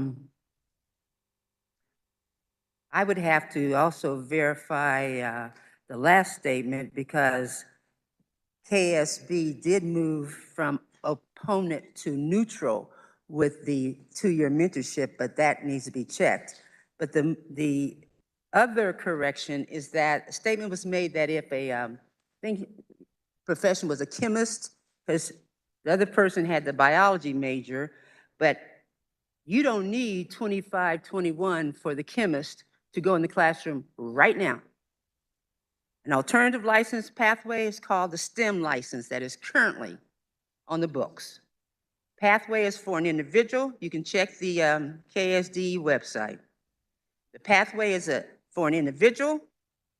would have to also verify the last statement, because KSB did move from opponent to neutral with the 2-year mentorship, but that needs to be checked. But the other correction is that a statement was made that if a profession was a chemist, because the other person had the biology major, but you don't need 2521 for the chemist to go in the classroom right now. An alternative license pathway is called the STEM license that is currently on the books. Pathway is for an individual. You can check the KSD website. The pathway is for an individual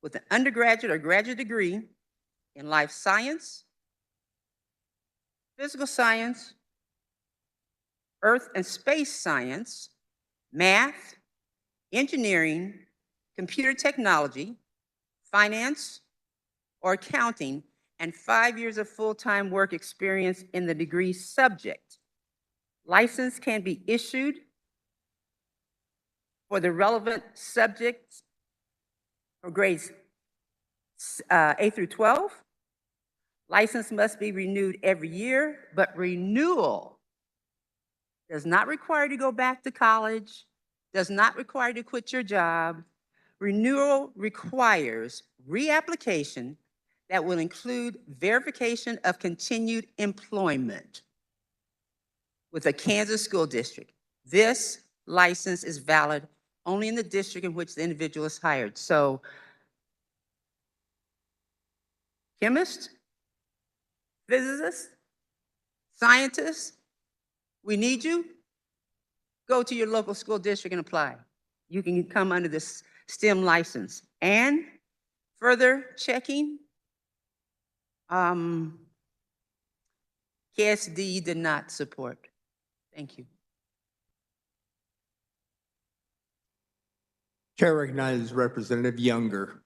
with an undergraduate or graduate degree in life science, physical science, earth and space science, math, engineering, computer technology, finance, or accounting, and 5 years of full-time work experience in the degree subject. License can be issued for the relevant subjects for grades A through 12. License must be renewed every year, but renewal does not require you to go back to college, does not require you to quit your job. Renewal requires reapplication that will include verification of continued employment with a Kansas school district. This license is valid only in the district in which the individual is hired. So, chemists, physicists, scientists, we need you. Go to your local school district and apply. You can come under this STEM license. And further checking, KSD did not support. Thank you. Chair recognizes Representative Younger.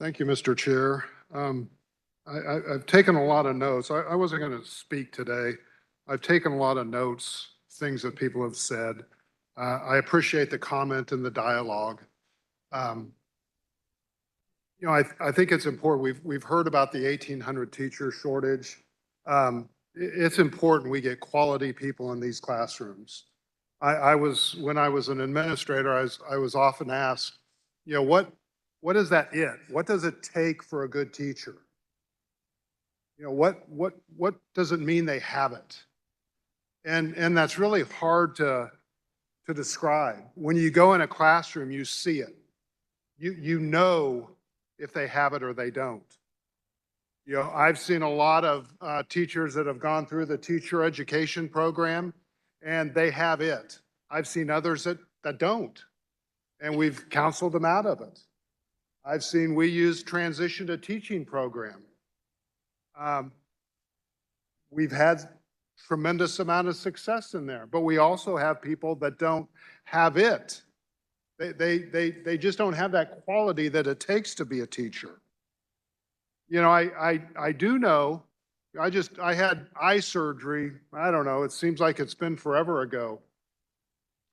Thank you, Mr. Chair. I've taken a lot of notes. I wasn't going to speak today. I've taken a lot of notes, things that people have said. I appreciate the comment and the dialogue. You know, I think it's important. We've heard about the 1,800 teacher shortage. It's important we get quality people in these classrooms. When I was an administrator, I was often asked, you know, what is that it? What does it take for a good teacher? You know, what does it mean they have it? And that's really hard to describe. When you go in a classroom, you see it. You know if they have it or they don't. You know, I've seen a lot of teachers that have gone through the teacher education program and they have it. I've seen others that don't, and we've counseled them out of it. I've seen we use transition to teaching program. We've had tremendous amount of success in there, but we also have people that don't have it. They just don't have that quality that it takes to be a teacher. You know, I do know, I had eye surgery, I don't know, it seems like it's been forever ago,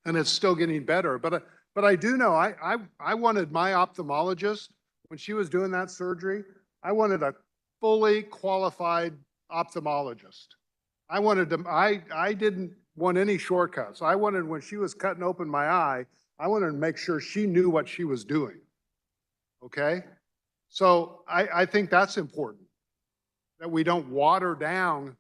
and it's still getting better, but I do know, I wanted my ophthalmologist, when she was doing that surgery, I wanted a fully qualified ophthalmologist. I didn't want any shortcuts. I wanted, when she was cutting open my eye, I wanted to make sure she knew what she was doing, okay? So I think that's important, that we don't water down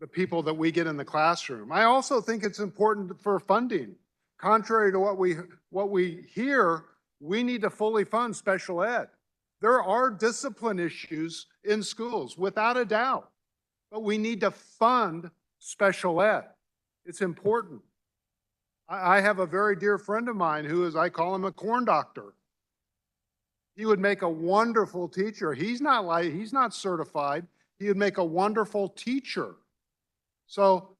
the people that we get in the classroom. I also think it's important for funding. Contrary to what we hear, we need to fully fund special ed. There are discipline issues in schools, without a doubt, but we need to fund special ed. It's important. I have a very dear friend of mine who is, I call him a corn doctor. He would make a wonderful teacher. He's not certified. He would make a wonderful teacher. So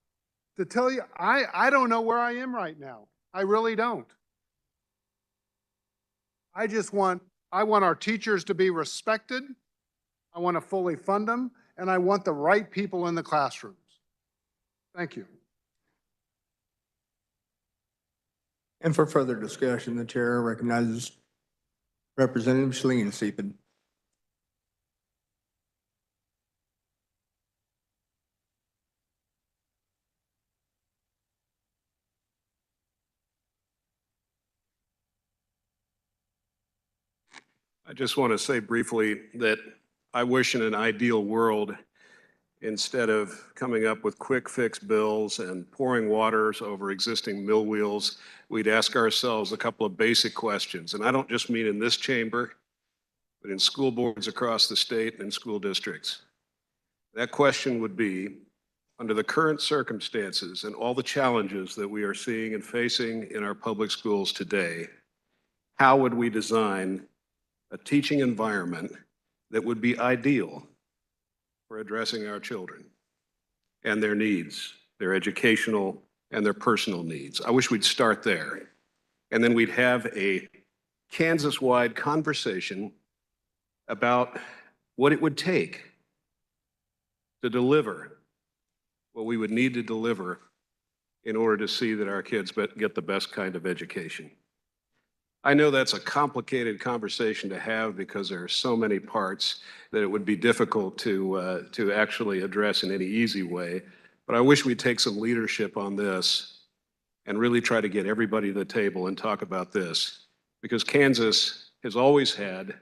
to tell you, I don't know where I am right now. I really don't. I want our teachers to be respected. I want to fully fund them, and I want the right people in the classrooms. Thank you. And for further discussion, the chair recognizes Representative Schlingensief. I just want to say briefly that I wish in an ideal world, instead of coming up with quick fix bills and pouring waters over existing mill wheels, we'd ask ourselves a couple of basic questions. And I don't just mean in this chamber, but in school boards across the state and school districts. That question would be, under the current circumstances and all the challenges that we are seeing and facing in our public schools today, how would we design a teaching environment that would be ideal for addressing our children and their needs, their educational and their personal needs? I wish we'd start there. And then we'd have a Kansas-wide conversation about what it would take to deliver what we would need to deliver in order to see that our kids get the best kind of education. I know that's a complicated conversation to have because there are so many parts that it would be difficult to actually address in any easy way. But I wish we'd take some leadership on this and really try to get everybody to the table and talk about this, because Kansas has always had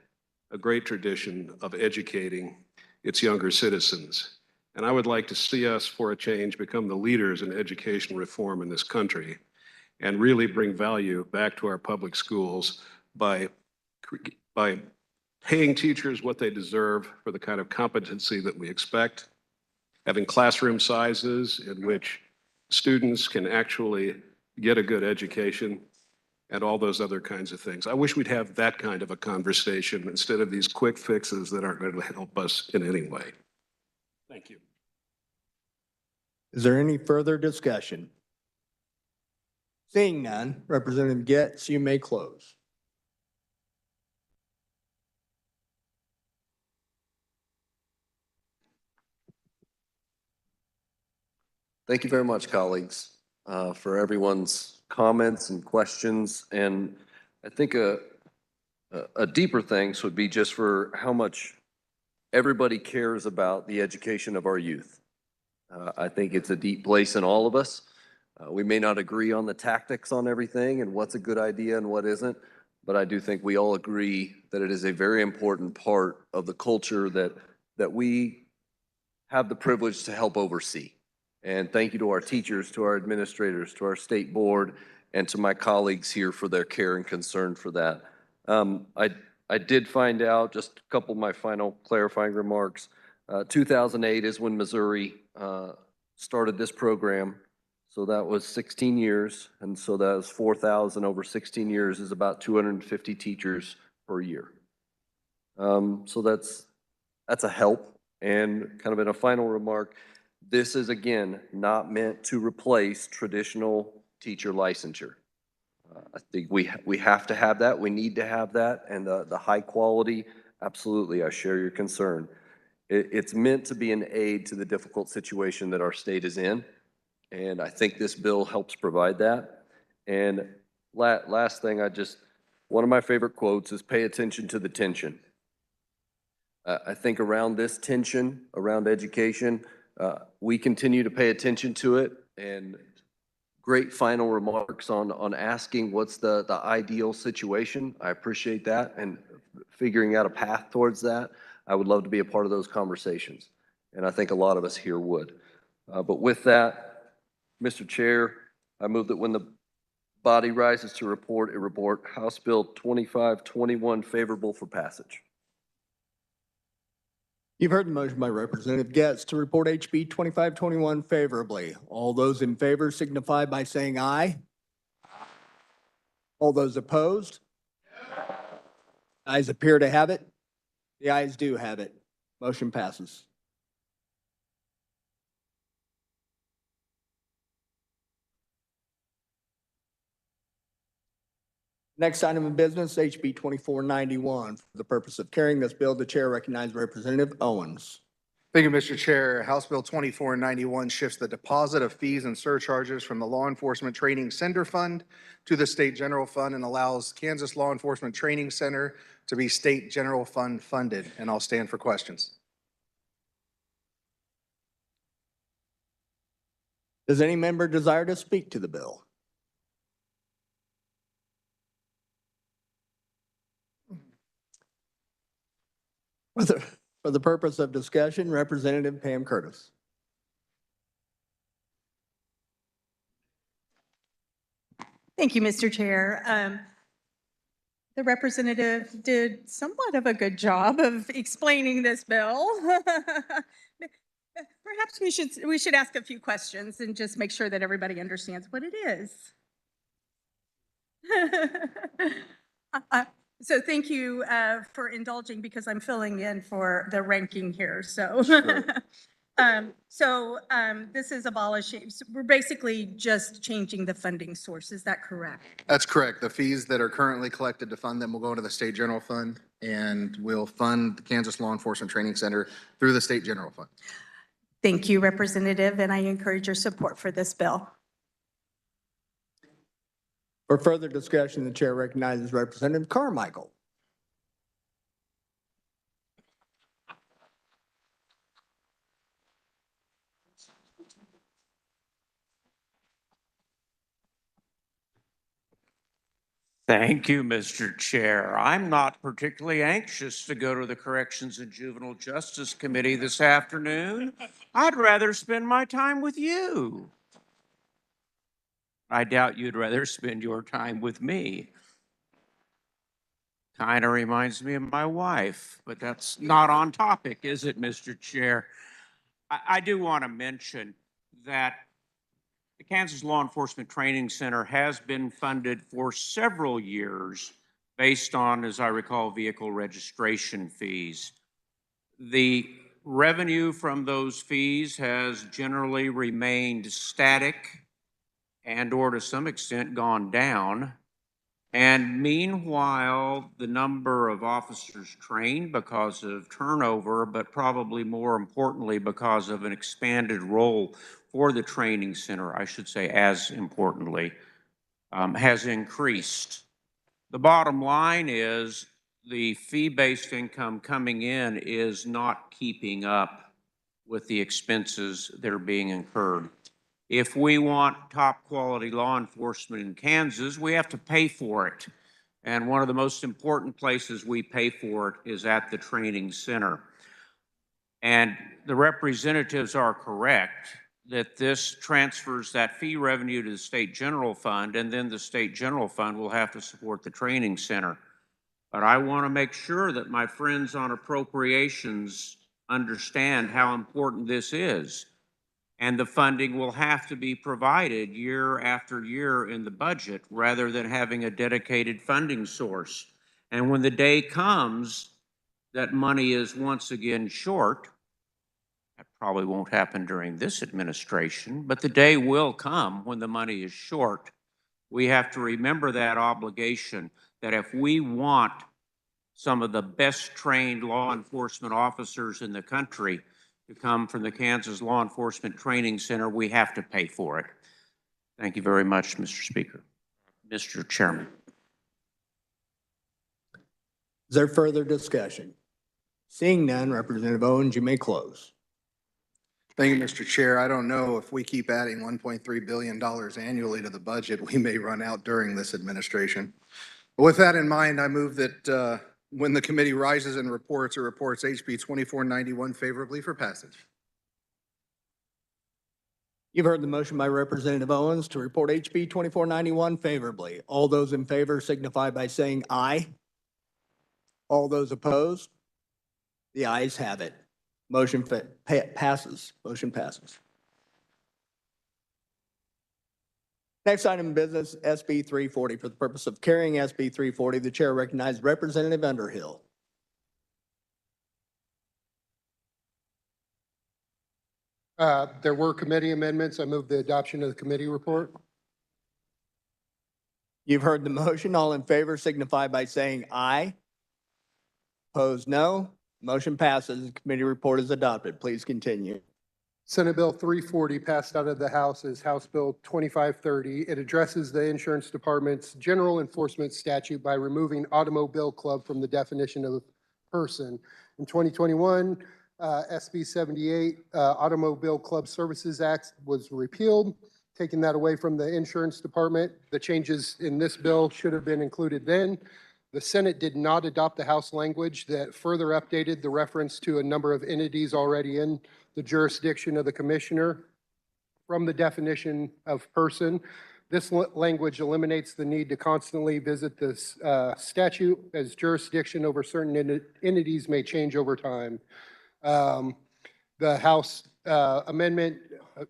a great tradition of educating its younger citizens. And I would like to see us, for a change, become the leaders in education reform in this country and really bring value back to our public schools by paying teachers what they deserve for the kind of competency that we expect, having classroom sizes in which students can actually get a good education, and all those other kinds of things. I wish we'd have that kind of a conversation instead of these quick fixes that aren't going to help us in any way. Thank you. Is there any further discussion? Seeing none, Representative Getz, you may close. Thank you very much, colleagues, for everyone's comments and questions. And I think a deeper thanks would be just for how much everybody cares about the education of our youth. I think it's a deep place in all of us. We may not agree on the tactics on everything and what's a good idea and what isn't, but I do think we all agree that it is a very important part of the culture that we have the privilege to help oversee. And thank you to our teachers, to our administrators, to our state board, and to my colleagues here for their care and concern for that. I did find out, just a couple of my final clarifying remarks, 2008 is when Missouri started this program. So that was 16 years, and so that was 4,000 over 16 years is about 250 teachers per year. So that's a help. And kind of in a final remark, this is, again, not meant to replace traditional teacher licensure. I think we have to have that. We need to have that. And the high quality, absolutely, I share your concern. It's meant to be an aid to the difficult situation that our state is in. And I think this bill helps provide that. And last thing, one of my favorite quotes is pay attention to the tension. I think around this tension, around education, we continue to pay attention to it. And great final remarks on asking what's the ideal situation. I appreciate that, and figuring out a path towards that. I would love to be a part of those conversations. And I think a lot of us here would. But with that, Mr. Chair, I move that when the body rises to report, it report House Bill 2521 favorable for passage. You've heard the motion by Representative Getz to report HB 2521 favorably. All those in favor signify by saying aye. All those opposed? Ayes appear to have it. The ayes do have it. Motion passes. Next item of business, HB 2491. For the purpose of carrying this bill, the chair recognizes Representative Owens. Thank you, Mr. Chair. House Bill 2491 shifts the deposit of fees and surcharges from the Law Enforcement Training Center Fund to the State General Fund and allows Kansas Law Enforcement Training Center to be State General Fund funded. And I'll stand for questions. Does any member desire to speak to the bill? For the purpose of discussion, Representative Pam Curtis. Thank you, Mr. Chair. The representative did somewhat of a good job of explaining this bill. Perhaps we should ask a few questions and just make sure that everybody understands what it is. So thank you for indulging because I'm filling in for the ranking here. So, Sure. This is abolishing. So we're basically just changing the funding source. Is that correct? That's correct. The fees that are currently collected to fund them will go to the State General Fund and will fund the Kansas Law Enforcement Training Center through the State General Fund. Thank you, Representative, and I encourage your support for this bill. For further discussion, the chair recognizes Representative Carmichael. Thank you, Mr. Chair. I'm not particularly anxious to go to the Corrections and Juvenile Justice Committee this afternoon. I'd rather spend my time with you. I doubt you'd rather spend your time with me. Kind of reminds me of my wife, but that's not on topic, is it, Mr. Chair? I do want to mention that the Kansas Law Enforcement Training Center has been funded for several years based on, as I recall, vehicle registration fees. The revenue from those fees has generally remained static and/or to some extent gone down. And meanwhile, the number of officers trained because of turnover, but probably more importantly because of an expanded role for the training center, I should say as importantly, has increased. The bottom line is the fee-based income coming in is not keeping up with the expenses that are being incurred. If we want top quality law enforcement in Kansas, we have to pay for it. And one of the most important places we pay for it is at the training center. And the representatives are correct that this transfers that fee revenue to the State General Fund, and then the State General Fund will have to support the training center. But I want to make sure that my friends on appropriations understand how important this is. And the funding will have to be provided year after year in the budget rather than having a dedicated funding source. And when the day comes that money is once again short, that probably won't happen during this administration, but the day will come when the money is short. We have to remember that obligation, that if we want some of the best trained law enforcement officers in the country to come from the Kansas Law Enforcement Training Center, we have to pay for it. Thank you very much, Mr. Speaker. Mr. Chairman. Is there further discussion? Seeing none, Representative Owens, you may close. Thank you, Mr. Chair. I don't know if we keep adding $1.3 billion annually to the budget, we may run out during this administration. But with that in mind, I move that when the committee rises and reports, it reports HB 2491 favorably for passage. You've heard the motion by Representative Owens to report HB 2491 favorably. All those in favor signify by saying aye. All those opposed? The ayes have it. Motion passes. Motion passes. Next item of business, SB 340. For the purpose of carrying SB 340, the chair recognizes Representative Underhill. There were committee amendments. I move the adoption of the committee report. You've heard the motion. All in favor signify by saying aye. Opposed, no. Motion passes. The committee report is adopted. Please continue. Senate Bill 340 passed out of the House as House Bill 2530. It addresses the Insurance Department's general enforcement statute by removing automobile club from the definition of person. In 2021, SB 78, Automobile Club Services Act was repealed, taking that away from the Insurance Department. The changes in this bill should have been included then. The Senate did not adopt the House language that further updated the reference to a number of entities already in the jurisdiction of the commissioner from the definition of person. This language eliminates the need to constantly visit this statute, as jurisdiction over certain entities may change over time. The House amendment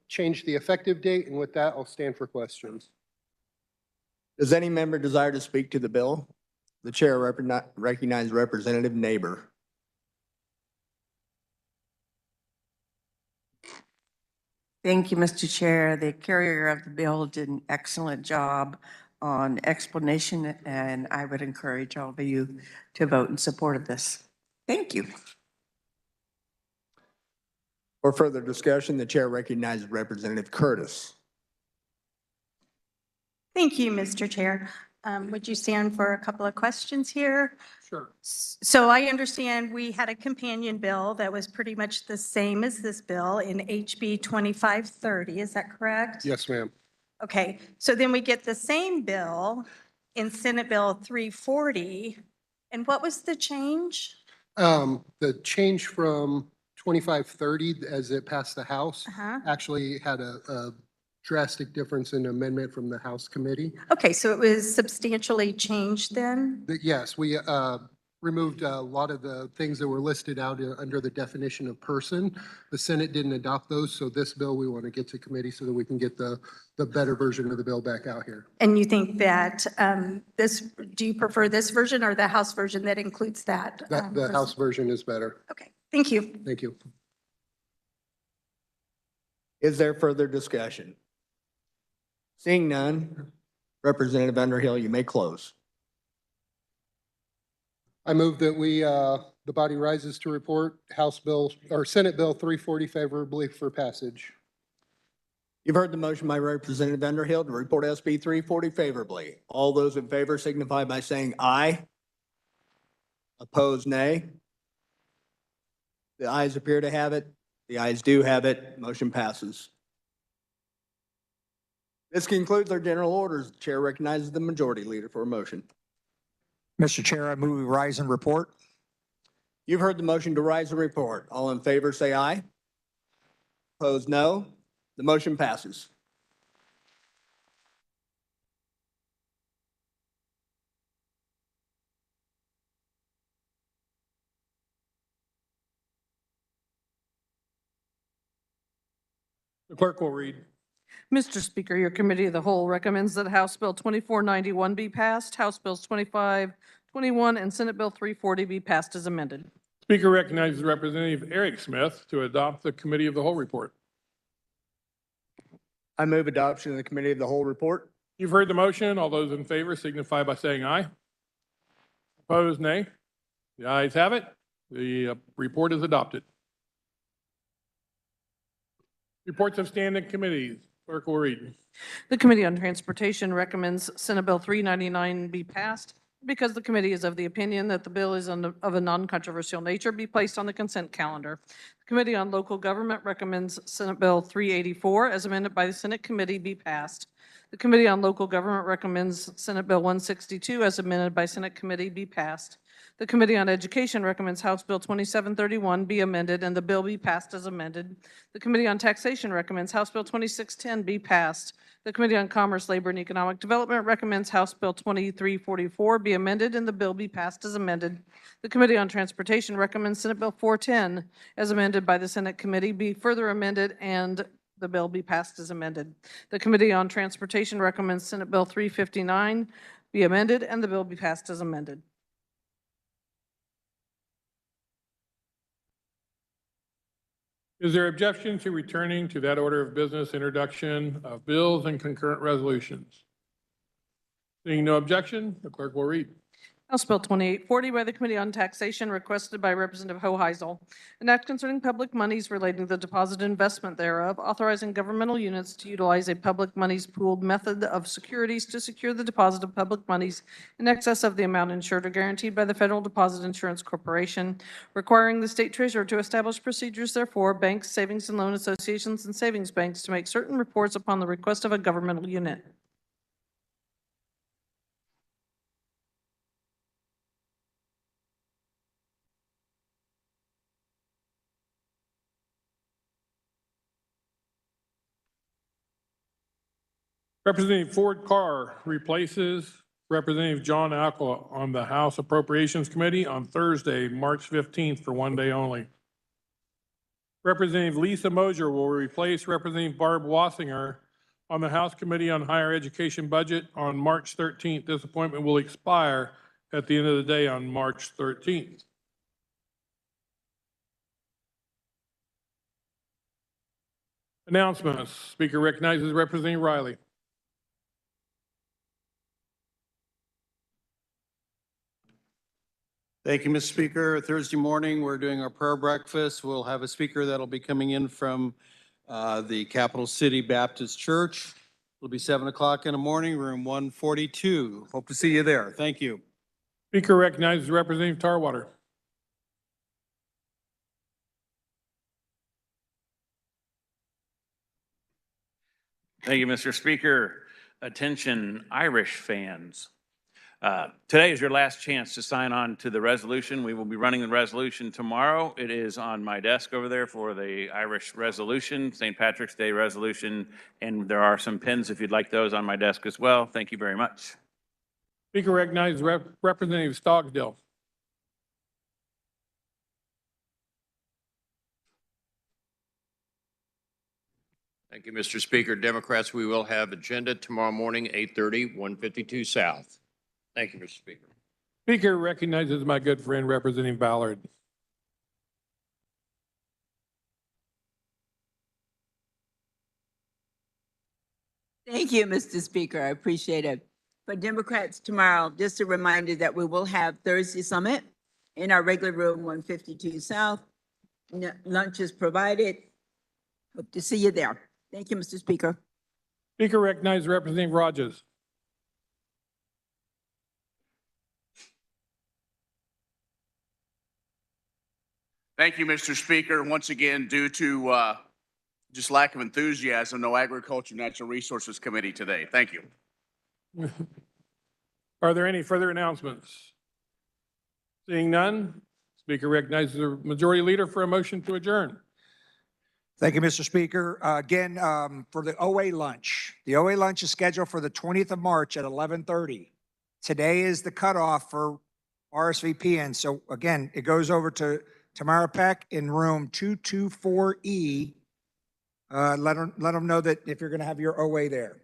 changed the effective date, and with that, I'll stand for questions. Does any member desire to speak to the bill? The chair recognizes Representative Neighbor. Thank you, Mr. Chair. The carrier of the bill did an excellent job on explanation, and I would encourage all of you to vote in support of this. Thank you. For further discussion, the chair recognizes Representative Curtis. Thank you, Mr. Chair. Would you stand for a couple of questions here? Sure. So I understand we had a companion bill that was pretty much the same as this bill in HB 2530. Is that correct? Yes, ma'am. Okay, so then we get the same bill in Senate Bill 340. And what was the change? The change from 2530 as it passed the House Uh-huh. actually had a drastic difference in amendment from the House committee. Okay, so it was substantially changed then? Yes, we removed a lot of the things that were listed out under the definition of person. The Senate didn't adopt those, so this bill we want to get to committee so that we can get the better version of the bill back out here. And you think that do you prefer this version or the House version that includes that? The House version is better. Okay, thank you. Thank you. Is there further discussion? Seeing none, Representative Underhill, you may close. I move that the body rises to report Senate Bill 340 favorably for passage. You've heard the motion by Representative Underhill to report SB 340 favorably. All those in favor signify by saying aye. Opposed, nay. The ayes appear to have it. The ayes do have it. Motion passes. This concludes our general orders. The chair recognizes the majority leader for a motion. Mr. Chair, I move we rise and report. You've heard the motion to rise and report. All in favor, say aye. Opposed, no. The motion passes. The clerk will read. Mr. Speaker, your committee of the whole recommends that House Bill 2491 be passed, House Bills 2521 and Senate Bill 340 be passed as amended. Speaker recognizes Representative Eric Smith to adopt the committee of the whole report. I move adoption of the committee of the whole report. You've heard the motion. All those in favor signify by saying aye. Opposed, nay. The ayes have it. The report is adopted. Reports of standing committees. Clerk will read. The Committee on Transportation recommends Senate Bill 399 be passed because the committee is of the opinion that the bill is of a non-controversial nature be placed on the consent calendar. The Committee on Local Government recommends Senate Bill 384 as amended by the Senate Committee be passed. The Committee on Local Government recommends Senate Bill 162 as amended by Senate Committee be passed. The Committee on Education recommends House Bill 2731 be amended and the bill be passed as amended. The Committee on Taxation recommends House Bill 2610 be passed. The Committee on Commerce, Labor, and Economic Development recommends House Bill 2344 be amended and the bill be passed as amended. The Committee on Transportation recommends Senate Bill 410 as amended by the Senate Committee be further amended and the bill be passed as amended. The Committee on Transportation recommends Senate Bill 359 be amended and the bill be passed as amended. Is there objection to returning to that order of business, introduction of bills and concurrent resolutions? Seeing no objection, the clerk will read. House Bill 2840 by the Committee on Taxation, requested by Representative Hoheisel. An act concerning public monies relating to the deposit and investment thereof, authorizing governmental units to utilize a public monies pooled method of securities to secure the deposit of public monies in excess of the amount insured or guaranteed by the Federal Deposit Insurance Corporation, requiring the state treasurer to establish procedures therefore, banks, savings and loan associations, and savings banks to make certain reports upon the request of a governmental unit. Representative Ford Carr replaces Representative John Alcoa on the House Appropriations Committee on Thursday, March 15th for one day only. Representative Lisa Mosier will replace Representative Barb Wassinger on the House Committee on Higher Education Budget on March 13th. This appointment will expire at the end of the day on March 13th. Announcements. Speaker recognizes Representative Riley. Thank you, Mr. Speaker. Thursday morning, we're doing our prayer breakfast. We'll have a speaker that'll be coming in from the Capital City Baptist Church. It'll be 7 o'clock in the morning, room 142. Hope to see you there. Thank you. Speaker recognizes Representative Tarwater. Thank you, Mr. Speaker. Attention, Irish fans. Today is your last chance to sign on to the resolution. We will be running the resolution tomorrow. It is on my desk over there for the Irish resolution, St. Patrick's Day resolution, and there are some pins if you'd like those on my desk as well. Thank you very much. Speaker recognizes Representative Stogsdill. Thank you, Mr. Speaker. Democrats, we will have agenda tomorrow morning, 8:30, 152 South. Thank you, Mr. Speaker. Speaker recognizes my good friend Representative Ballard. Thank you, Mr. Speaker. I appreciate it. For Democrats tomorrow, just a reminder that we will have Thursday Summit in our regular room, 152 South. Lunch is provided. Hope to see you there. Thank you, Mr. Speaker. Speaker recognizes Representative Rogers. Thank you, Mr. Speaker. Once again, due to just lack of enthusiasm, no Agriculture and Natural Resources Committee today. Thank you. Are there any further announcements? Seeing none, Speaker recognizes the Majority Leader for a motion to adjourn. Thank you, Mr. Speaker. Again, for the OA lunch. The OA lunch is scheduled for the 20th of March at 11:30. Today is the cutoff for RSVP. So again, it goes over to Tamara Peck in room 224E. Let them know that if you're going to have your OA there.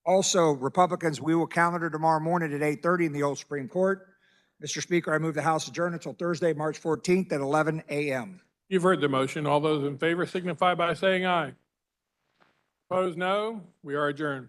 Also, Republicans, we will calendar tomorrow morning at 8:30 in the old Supreme Court. Mr. Speaker, I move the House adjourn until Thursday, March 14th at 11 a.m. You've heard the motion. All those in favor signify by saying aye. Opposed, no. We are adjourned.